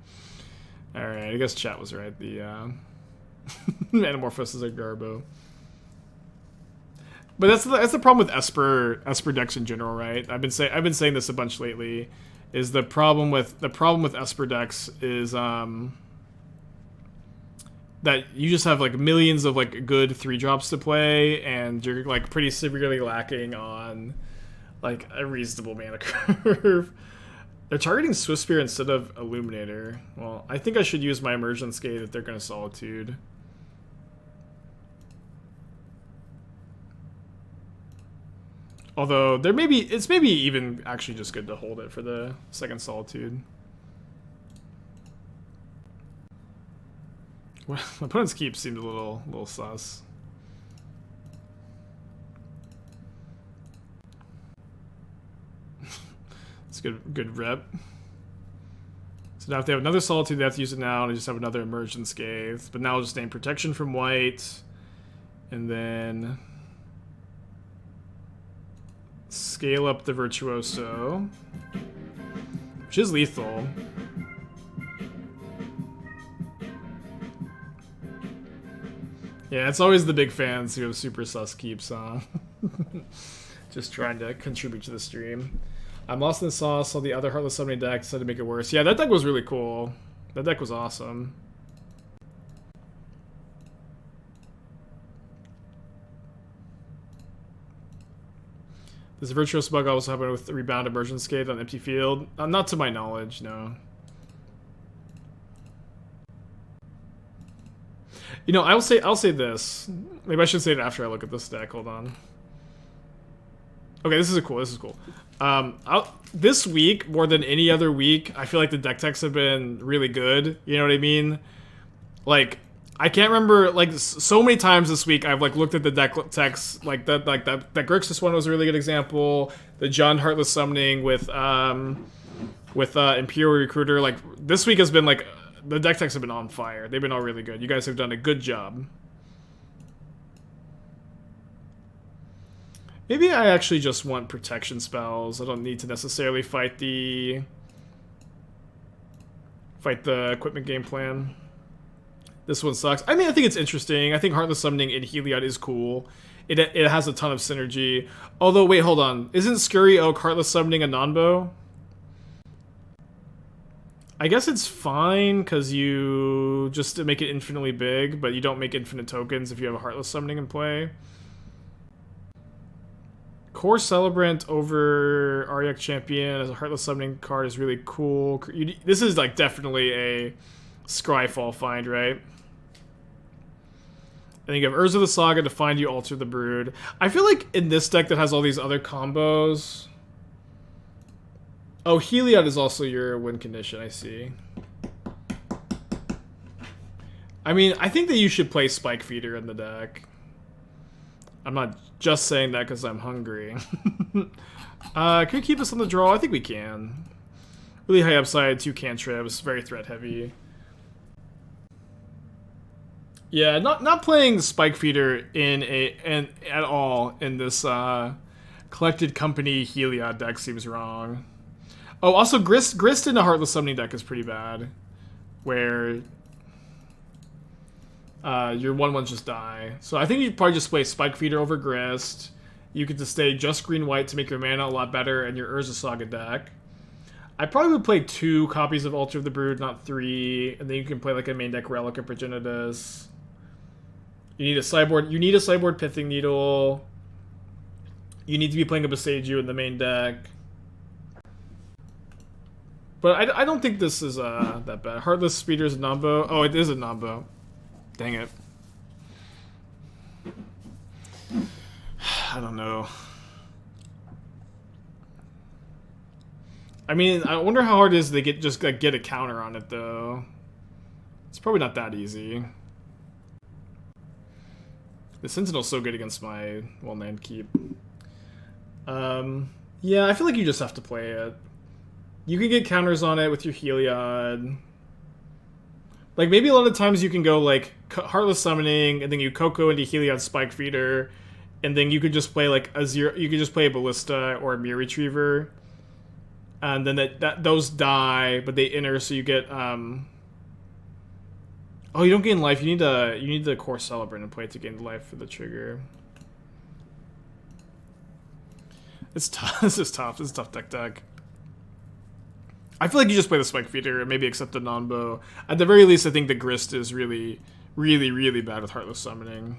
Alright, I guess chat was right. The Manamorphose is a Garbo. But that's the problem with Esper decks in general, right? I've been saying this a bunch lately. Is the problem with Esper decks is that you just have like millions of like good 3-drops to play, and you're like pretty severely lacking on like a reasonable mana curve. They're targeting Swiftspear instead of Illuminator. Well, I think I should use my Emerge Unscathed if they're going to Solitude. Although it's maybe even actually just good to hold it for the second Solitude. Well, my opponent's keep seemed a little sus. It's good rep. So now if they have another Solitude, they have to use it now, and they just have another Emerge Unscathed. But now I'll just name Protection from white, and then scale up the Virtuoso, which is lethal. Yeah, it's always the big fans who have super sus keeps, huh? Just trying to contribute to the stream. I'm lost in the sauce, saw the other Heartless Summoning deck, decided to make it worse. Yeah, that deck was really cool. That deck was awesome. Does the Virtuoso bug also happen with the Rebound Emerge Unscathed on empty field? Not to my knowledge, no. You know, I'll say this. Maybe I should say it after I look at this deck. Hold on. Okay, this is cool. This week, more than any other week, I feel like the deck techs have been really good. You know what I mean? Like, I can't remember, like, so many times this week I've, like, looked at the deck techs, like, that Grixis one was a really good example. The John Heartless Summoning with Imperial Recruiter. Like, this week has been, like, the deck techs have been on fire. They've been all really good. You guys have done a good job. Maybe I actually just want protection spells. I don't need to necessarily fight the equipment game plan. This one sucks. I mean, I think it's interesting. I think Heartless Summoning in Heliod is cool. It has a ton of synergy. Although, wait, hold on. Isn't Scurry Oak Heartless Summoning a non-bow? I guess it's fine, because you just make it infinitely big, but you don't make infinite tokens if you have a Heartless Summoning in play. Core Celebrant over Ariak Champion as a Heartless Summoning card is really cool. This is, like, definitely a Scryfall find, right? And you have Urza the Saga to find you Alter the Brood. I feel like in this deck that has all these other combos... Oh, Heliod is also your win condition, I see. I mean, I think that you should play Spike Feeder in the deck. I'm not just saying that because I'm hungry. Can we keep this on the draw? I think we can. Really high upside, 2 cantrips, very threat heavy. Yeah, not playing Spike Feeder at all in this Collected Company Heliod deck seems wrong. Oh, also Grist in a Heartless Summoning deck is pretty bad, where your 1/1s just die. So I think you'd probably just play Spike Feeder over Grist. You could just stay just green-white to make your mana a lot better and your Urza Saga deck. I probably would play 2 copies of Altar of the Brood, not 3, and then you can play like a main deck Relic of Progenitus. You need a sideboard Pithing Needle. You need to be playing a Boseiju in the main deck. But I don't think this is that bad. Heartless Speeder is a Nombo. Oh, it is a Nombo. Dang it. I don't know. I mean, I wonder how hard it is to get a counter on it, though. It's probably not that easy. The Sentinel's so good against my one-land keep. Yeah, I feel like you just have to play it. You can get counters on it with your Heliod. Like, maybe a lot of times you can go, like, Heartless Summoning, and then you Coco into Heliod Spike Feeder, and then you could just play, like, you could just play a Ballista or a Mirror Retriever. And then those die, but they enter, so you get, Oh, you don't gain life. You need the Core Celebrant and play it to gain life for the trigger. It's tough. This is tough. This is a tough deck. I feel like you just play the Spike Feeder and maybe accept the non-bow. At the very least, I think the Grist is really, really, really bad with Heartless Summoning.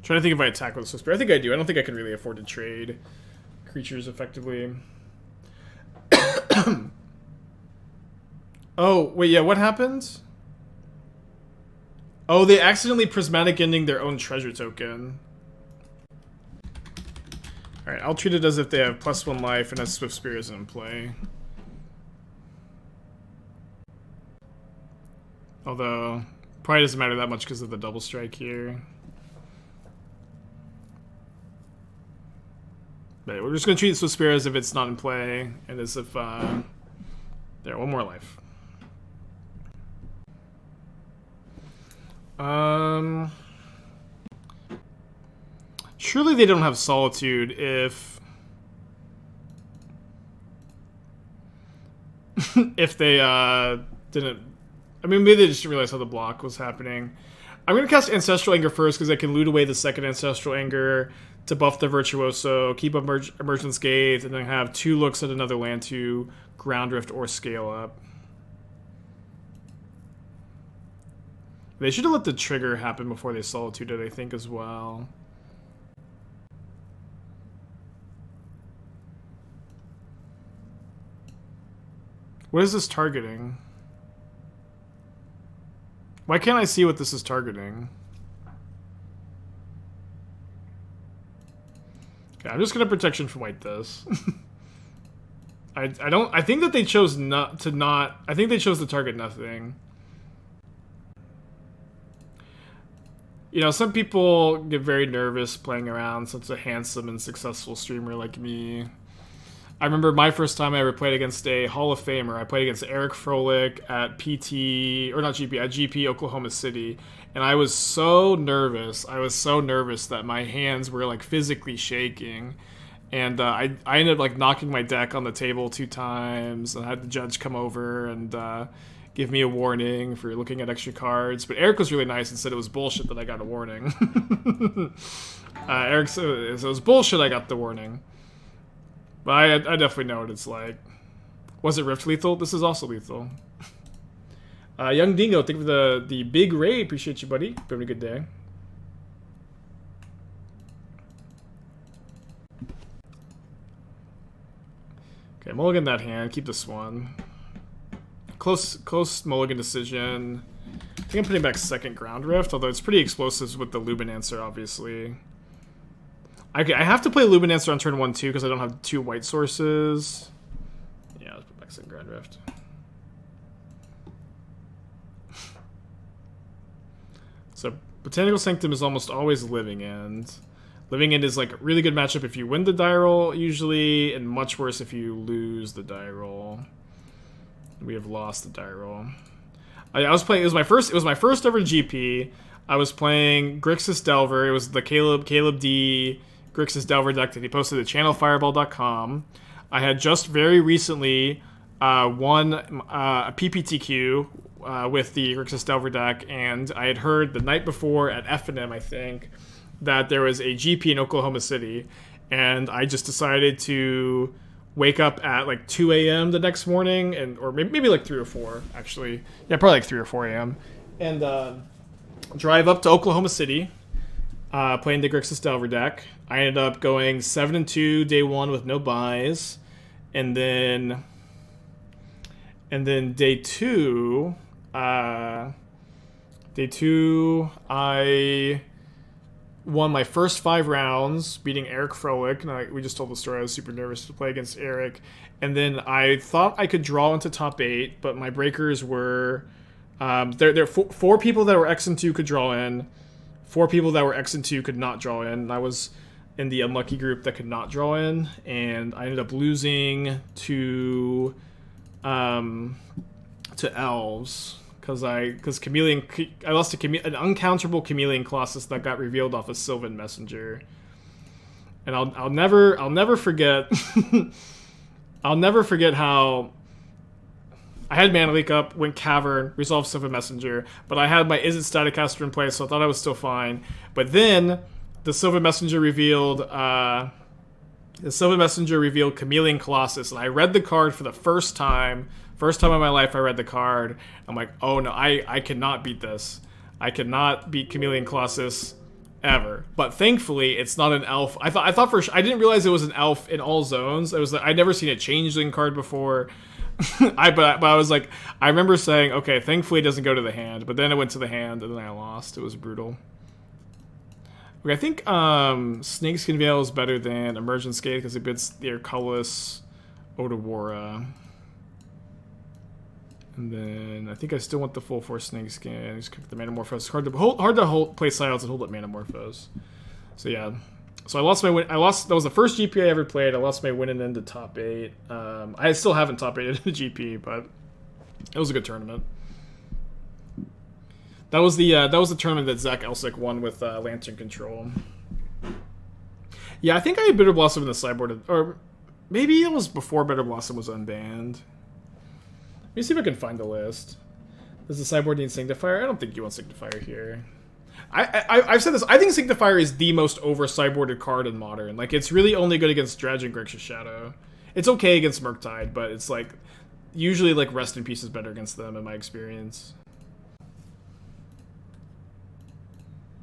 Trying to think if I attack with a Swiftspear. I think I do. I don't think I can really afford to trade creatures effectively. Oh, wait, yeah, what happened? Oh, they accidentally prismatic ending their own treasure token. Alright, I'll treat it as if they have +1 life and a Swiftspear isn't in play. Although, probably doesn't matter that much because of the double strike here. But we're just going to treat Swiftspear as if it's not in play, and as if, there, 1 more life. Surely they don't have Solitude if... if they, didn't... I mean, maybe they just didn't realize how the block was happening. I'm going to cast Ancestral Anger first, because I can loot away the second Ancestral Anger to buff the Virtuoso, keep Emerge Unscathed, and then have 2 looks at another land to Ground Rift or Scale Up. They should have let the trigger happen before they Solitude it, I think, as well. What is this targeting? Why can't I see what this is targeting? Okay, I'm just gonna protection from white this. I think that they chose I think they chose to target nothing. You know, some people get very nervous playing around such a handsome and successful streamer like me. I remember my first time I ever played against a Hall of Famer. I played against Eric Froelich at PT, or not GP, at GP Oklahoma City. And I was so nervous. I was so nervous that my hands were like physically shaking. And I ended up like knocking my deck on the table 2 times. And I had the judge come over and give me a warning for looking at extra cards. But Eric was really nice and said it was bullshit that I got a warning. Eric said it was bullshit I got the warning. But I definitely know what it's like. Was it Rift lethal? This is also lethal. Young Dingo, thank you for the big raid. Appreciate you, buddy. Having a good day. Okay, mulligan that hand. Keep this one. Close mulligan decision. I think I'm putting back second Ground Rift, although it's pretty explosive with the Lumimancer, obviously. I have to play Lumimancer on turn 1 too because I don't have 2 white sources. Yeah, let's put back some Grand Rift. So Botanical Sanctum is almost always Living End. Living End is like a really good matchup if you win the die roll usually, and much worse if you lose the die roll. We have lost the die roll. I was playing. It was my first ever GP. I was playing Grixis Delver. It was the Caleb D Grixis Delver deck that he posted at channelfireball.com. I had just very recently won a PPTQ with the Grixis Delver deck, and I had heard the night before at F&M, I think, that there was a GP in Oklahoma City, and I just decided to wake up at like 2 a.m. the next morning, or maybe like 3 or 4, actually. Yeah, probably like 3 or 4 a.m. And drive up to Oklahoma City, playing the Grixis Delver deck. I ended up going 7-2 day 1 with no buys, and then day 2, I won my first 5 rounds, beating Eric Froelich. And we just told the story. I was super nervous to play against Eric. And then I thought I could draw into top 8, but my breakers were... there 4 people that were X and 2 could draw in. 4 people that were X and 2 could not draw in. And I was in the unlucky group that could not draw in. And I ended up losing to Elves. Because I lost to an uncounterable Chameleon Colossus that got revealed off a Sylvan Messenger, and I'll never forget I'll never forget how I had Mana Leak up, went Cavern, resolved Sylvan Messenger, but I had my Izzet Staticaster in place, so I thought I was still fine. But then the Sylvan Messenger revealed Chameleon Colossus, and I read the card for the first time. First time in my life I read the card. I'm like, oh no, I cannot beat this. I cannot beat Chameleon Colossus ever. But thankfully, it's not an elf. I thought for sure, I didn't realize it was an elf in all zones. It was I'd never seen a changeling card before. but I was like, I remember saying, okay, thankfully it doesn't go to the hand. But then it went to the hand, and then I lost. It was brutal. Okay, I think Snakeskin Veil is better than Emerge Unscathed because it beats their colorless Otawara. And then I think I still want the full force Snakeskin. Just cook the Manamorphose. Hard to play Silence and hold up Manamorphose. So yeah. So I lost my win. That was the first GP I ever played. I lost my winning into top 8. I still haven't top 8 in the GP, but it was a good tournament. That was the tournament that Zach Elsick won with Lantern Control. Yeah, I think I had Bitter Blossom in the sideboard, or maybe it was before Bitter Blossom was unbanned. Let me see if I can find the list. Does the sideboard need Sanctifier? I don't think you want Sanctifier here. I've said this. I think Sanctifier is the most over-sideboarded card in Modern. Like, it's really only good against Dredge and Grixis Shadow. It's okay against Murktide, but it's like usually like Rest in Peace is better against them in my experience.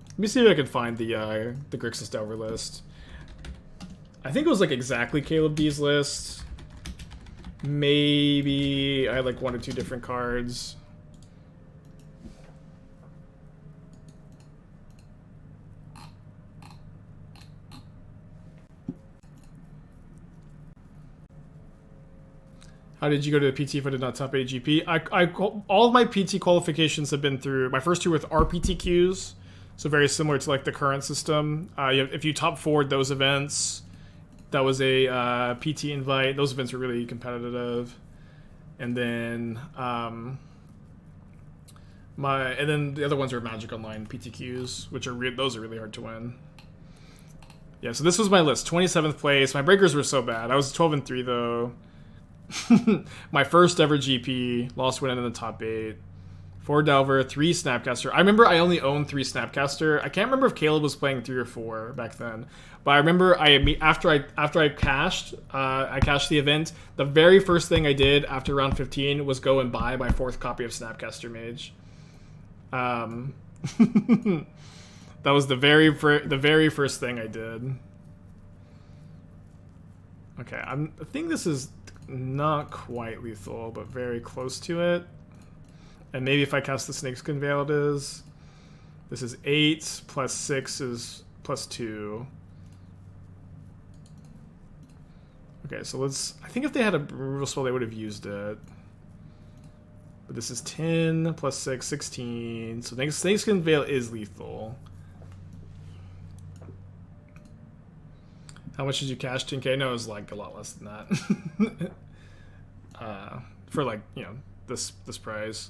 Let me see if I can find the Grixis Delver list. I think it was like exactly Caleb D's list. Maybe I had like 1 or 2 different cards. How did you go to the PT if I did not top 8 GP? All of my PT qualifications have been through. My first 2 with RPTQs, so very similar to like the current system. If you top 4'd those events, that was a PT invite. Those events were really competitive. And then the other ones are Magic Online PTQs, which are those are really hard to win. Yeah, so this was my list. 27th place. My breakers were so bad. I was 12-3 though. My first ever GP, lost winning in the top 8. 4 Delver, 3 Snapcaster. I remember I only owned 3 Snapcaster. I can't remember if Caleb was playing 3 or 4 back then. But I remember after I cashed the event, the very first thing I did after round 15 was go and buy my 4th copy of Snapcaster Mage. That was the very first thing I did. Okay, I think this is not quite lethal, but very close to it. And maybe if I cast the Snakeskin Veil, it is. This is 8 plus 6 is plus 2. Okay, so let's... I think if they had a removal spell, they would have used it. But this is 10 plus 6, 16. So Snakeskin Veil is lethal. How much did you cash? 10k? No, it was like a lot less than that. For like, you know, this price.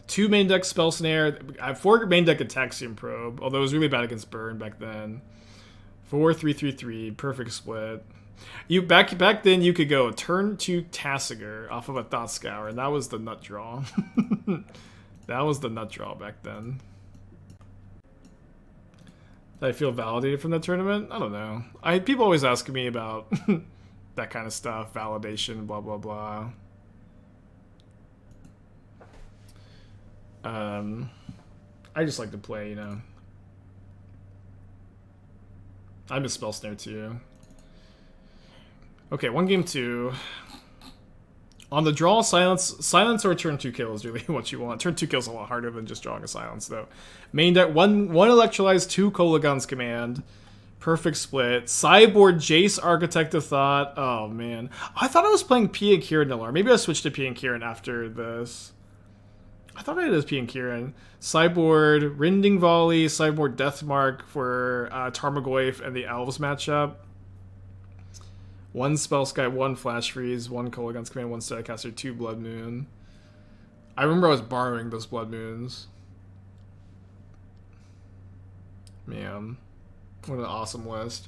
2 main deck Spell Snare. I have 4 main deck Ataxium Probe, although it was really bad against Burn back then. 4, 3, 3, 3. Perfect split. You back then you could go turn 2 Tassiger off of a Thought Scour, and that was the nut draw. That was the nut draw back then. Did I feel validated from that tournament? I don't know. People always ask me about that kind of stuff, validation, blah blah blah. I just like to play, you know. I miss Spell Snare too. Okay, 1 game 2. On the draw, silence or turn 2 kill is really what you want. Turn 2 kill is a lot harder than just drawing a silence, though. Main deck, one Electrolyze, 2 Kolaghan's Command. Perfect split. Sideboard Jace, Architect of Thought. Oh, man. I thought I was playing P and Kieran Nillar. Maybe I switched to P and Kieran after this. I thought I had P and Kieran. Sideboard Rinding Volley, sideboard Deathmark for Tarmogoyf and the Elves matchup. 1 Spellskite, 1 Flash Freeze, 1 Kolaghan's Command, 1 Staticaster, 2 Blood Moon. I remember I was borrowing those Blood Moons. Man, what an awesome list.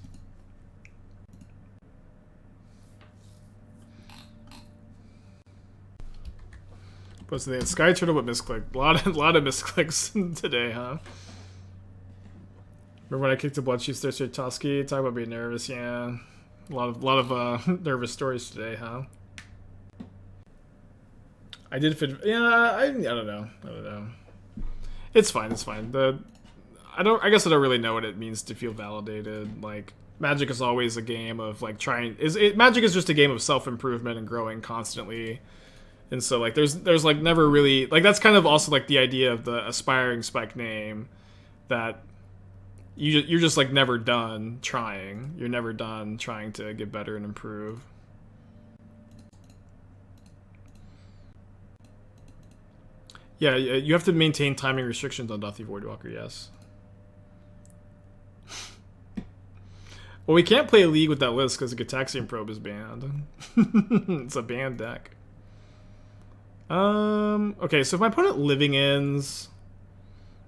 What's the Sky Turtle with misclick? A lot of misclicks today, huh? Remember when I kicked a Bloodchief Thirster Tusky? Talk about being nervous, yeah. A lot of nervous stories today, huh? I did fit. Yeah, I don't know. It's fine. It's fine. I guess I don't really know what it means to feel validated. Like, Magic is always a game of like trying. Magic is just a game of self-improvement and growing constantly. And so like there's like never really like that's kind of also like the idea of the aspiring spike name that. You're just like never done trying. You're never done trying to get better and improve. Yeah, you have to maintain timing restrictions on Dothi Voidwalker, yes. Well, we can't play a league with that list because the Gataxian Probe is banned. It's a banned deck. Okay, so if my opponent living ends...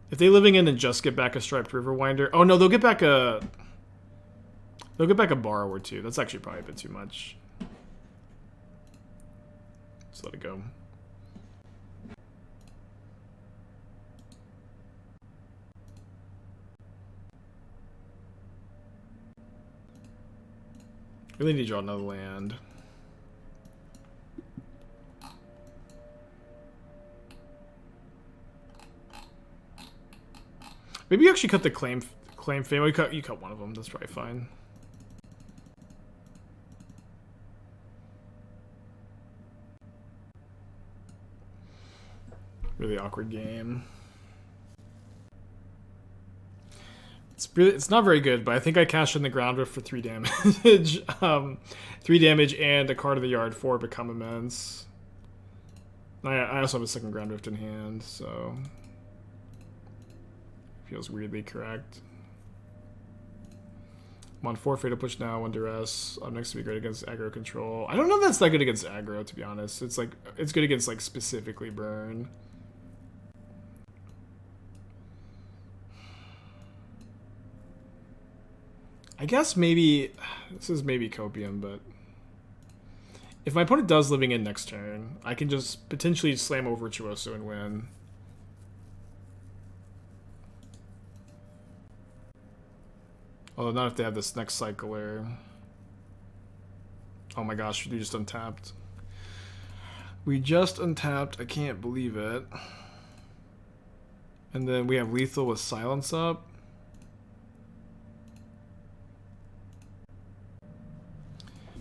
If they living in and just get back a Striped Riverwinder... Oh, no, they'll get back a... They'll get back a Borrower, too. That's actually probably a bit too much. Just let it go. Really need to draw another land. Maybe you actually cut the claim fame. You cut one of them. That's probably fine. Really awkward game. It's not very good, but I think I cashed in the Ground Rift for 3 damage. 3 damage and a card of the yard for Become Immense. I also have a second Ground Rift in hand, so feels weirdly correct. I'm on 4 Fatal Push now, 1 Duress. Up next to be great against aggro control. I don't know if that's that good against aggro, to be honest. It's like it's good against like specifically burn. I guess maybe this is maybe Copium, but if my opponent does living in next turn, I can just potentially slam over Virtuoso and win. Although not if they have this next cycler. Oh my gosh, we just untapped. We just untapped, I can't believe it. And then we have lethal with silence up.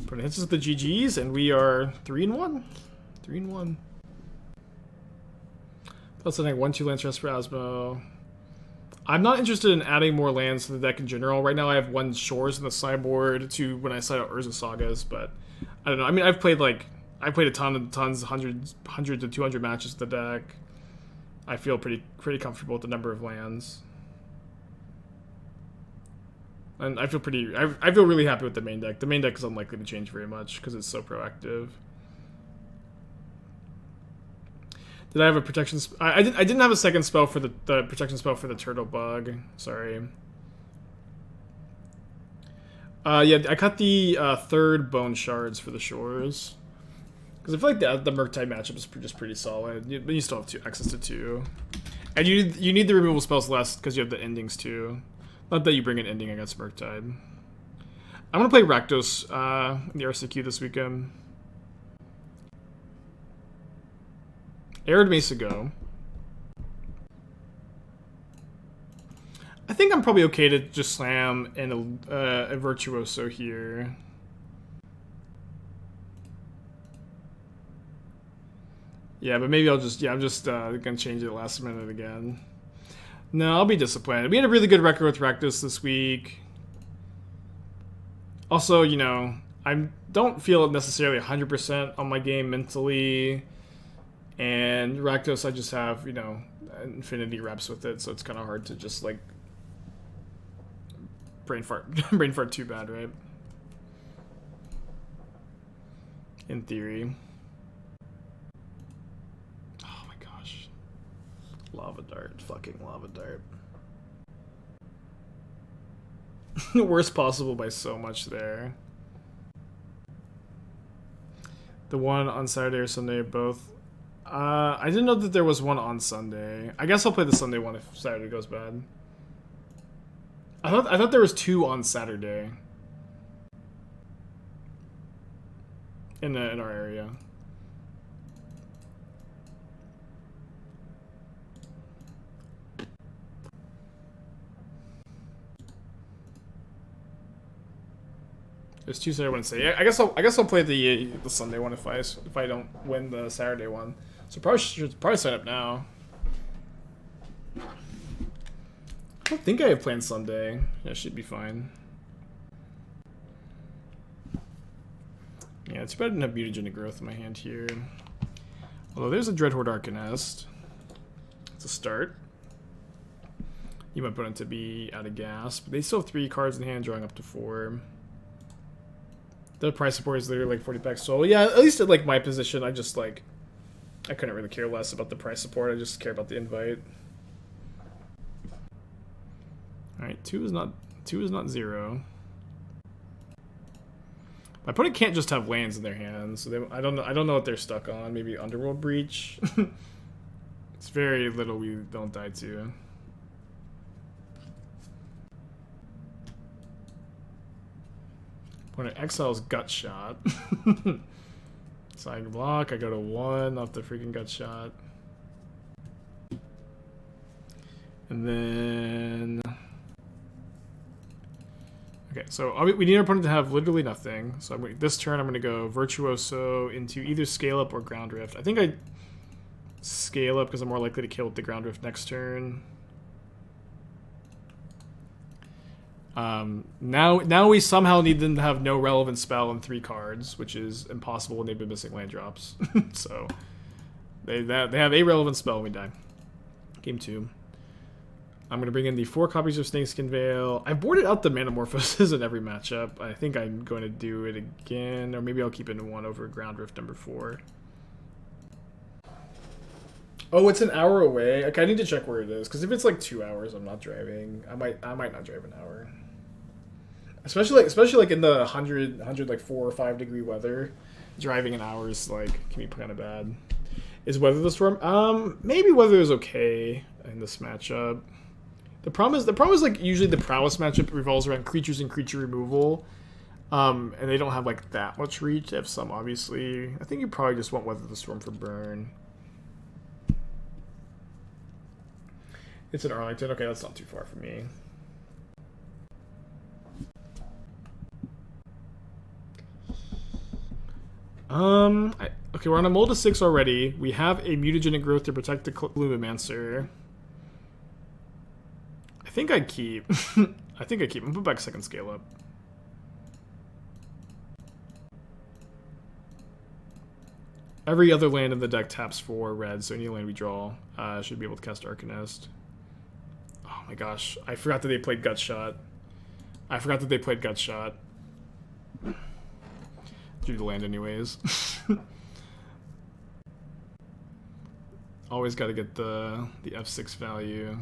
But it hits us with the GGs, and we are 3-1. 3-1. Plus I think 1-2 lands for Asmo. I'm not interested in adding more lands to the deck in general. Right now I have 1 Shores in the sideboard, 2 when I set out Urza Sagas, but I don't know. I mean, I played a ton and tons, hundred to 200 matches with the deck. I feel pretty comfortable with the number of lands. And I feel really happy with the main deck. The main deck is unlikely to change very much because it's so proactive. Did I have a protection? I didn't have a second spell for the protection spell for the turtle bug. Sorry. Yeah, I cut the third bone shards for the shores. Because I feel like the Murktide matchup is just pretty solid. You still have access to 2. And you need the removal spells less because you have the endings too. Not that you bring an ending against Murktide. I'm going to play Rakdos in the RCQ this weekend. Arid Mesa go. I think I'm probably okay to just slam in a Virtuoso here. Yeah, but maybe I'm just gonna change it last minute again. No, I'll be disappointed. We had a really good record with Rakdos this week. Also, you know, I don't feel necessarily 100% on my game mentally. And Rakdos, I just have, you know, infinity reps with it, so it's kind of hard to just, like, brain fart too bad, right? In theory. Oh my gosh. Lava Dart. Fucking Lava Dart. Worst possible by so much there. The one on Saturday or Sunday, both. I didn't know that there was one on Sunday. I guess I'll play the Sunday one if Saturday goes bad. I thought there was 2 on Saturday. In our area. There's 2 Saturday ones. I guess I'll play the Sunday one if I don't win the Saturday one. So probably sign up now. I don't think I have planned Sunday. Yeah, should be fine. Yeah, it's better than have Mutagenic Growth in my hand here. Although there's a Dreadhorde Arcanist. It's a start. You might put it to be out of gas, but they still have 3 cards in hand, drawing up to 4. The price support is literally like 40 packs. So yeah, at least at like my position, I just like I couldn't really care less about the price support. I just care about the invite. All right, 2 is not 0. My opponent can't just have lands in their hands, so I don't know what they're stuck on. Maybe Underworld Breach. It's very little we don't die to. Opponent exiles Gut Shot. So I can block. I go to 1 off the freaking Gut Shot, and then. Okay, so we need our opponent to have literally nothing. So this turn I'm going to go Virtuoso into either Scale Up or Ground Rift. I think I Scale Up because I'm more likely to kill with the Ground Rift next turn. Now we somehow need them to have no relevant spell and 3 cards, which is impossible when they've been missing land drops. So they have a relevant spell when we die. Game 2. I'm going to bring in the 4 copies of Snakeskin Veil. I boarded out the Manamorphoses in every matchup. I think I'm going to do it again, or maybe I'll keep it in 1 over Ground Rift number 4. Oh, it's an hour away. Okay, I need to check where it is, because if it's like 2 hours, I'm not driving. I might not drive an hour. Especially like in the 100 like 4 or 5 degree weather, driving an hour is like can be kind of bad. Is Weather the Storm? Maybe Weather is okay in this matchup. The problem is like usually the prowess matchup revolves around creatures and creature removal, and they don't have like that much reach. They have some, obviously. I think you probably just want Weather the Storm for burn. It's in Arlington. Okay, that's not too far from me. Okay, we're on a mold of 6 already. We have a Mutagenic Growth to protect the Lumimancer. I think I keep. I'm gonna put back second Scale Up. Every other land in the deck taps 4 red, so any land we draw should be able to cast Arcanist. Oh my gosh, I forgot that they played Gutshot. Drew the land anyways. Always got to get the F6 value.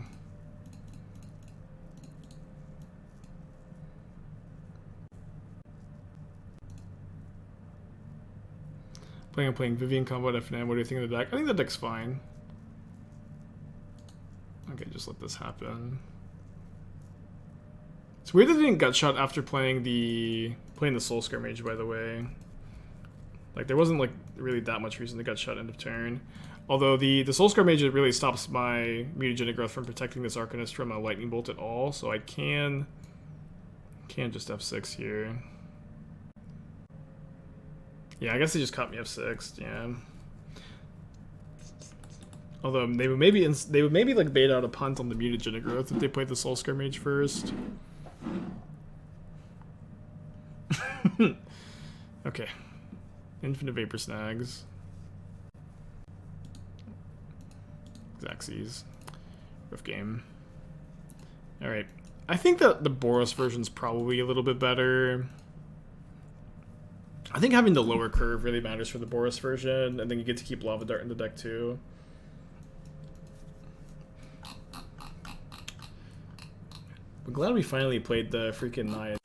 Playing Vivian combo at FNM. What do you think of the deck? I think the deck's fine. Okay, just let this happen. It's weird that they didn't Gutshot after playing the Soulscar Mage, by the way. Like, there wasn't like really that much reason to Gutshot end of turn. Although the Soulscar Mage really stops my Mutagenic Growth from protecting this Arcanist from a Lightning Bolt at all, so I can just F6 here. Yeah, I guess they just caught me F6. Yeah. Although they would maybe like bait out a punt on the Mutagenic Growth if they played the Soulscar Mage first. Okay. Infinite Vapor Snags. Xaxes. Rough game. Alright. I think that the Boros version's probably a little bit better. I think having the lower curve really matters for the Boros version, and then you get to keep Lava Dart in the deck too. I'm glad we finally played the freaking Naya.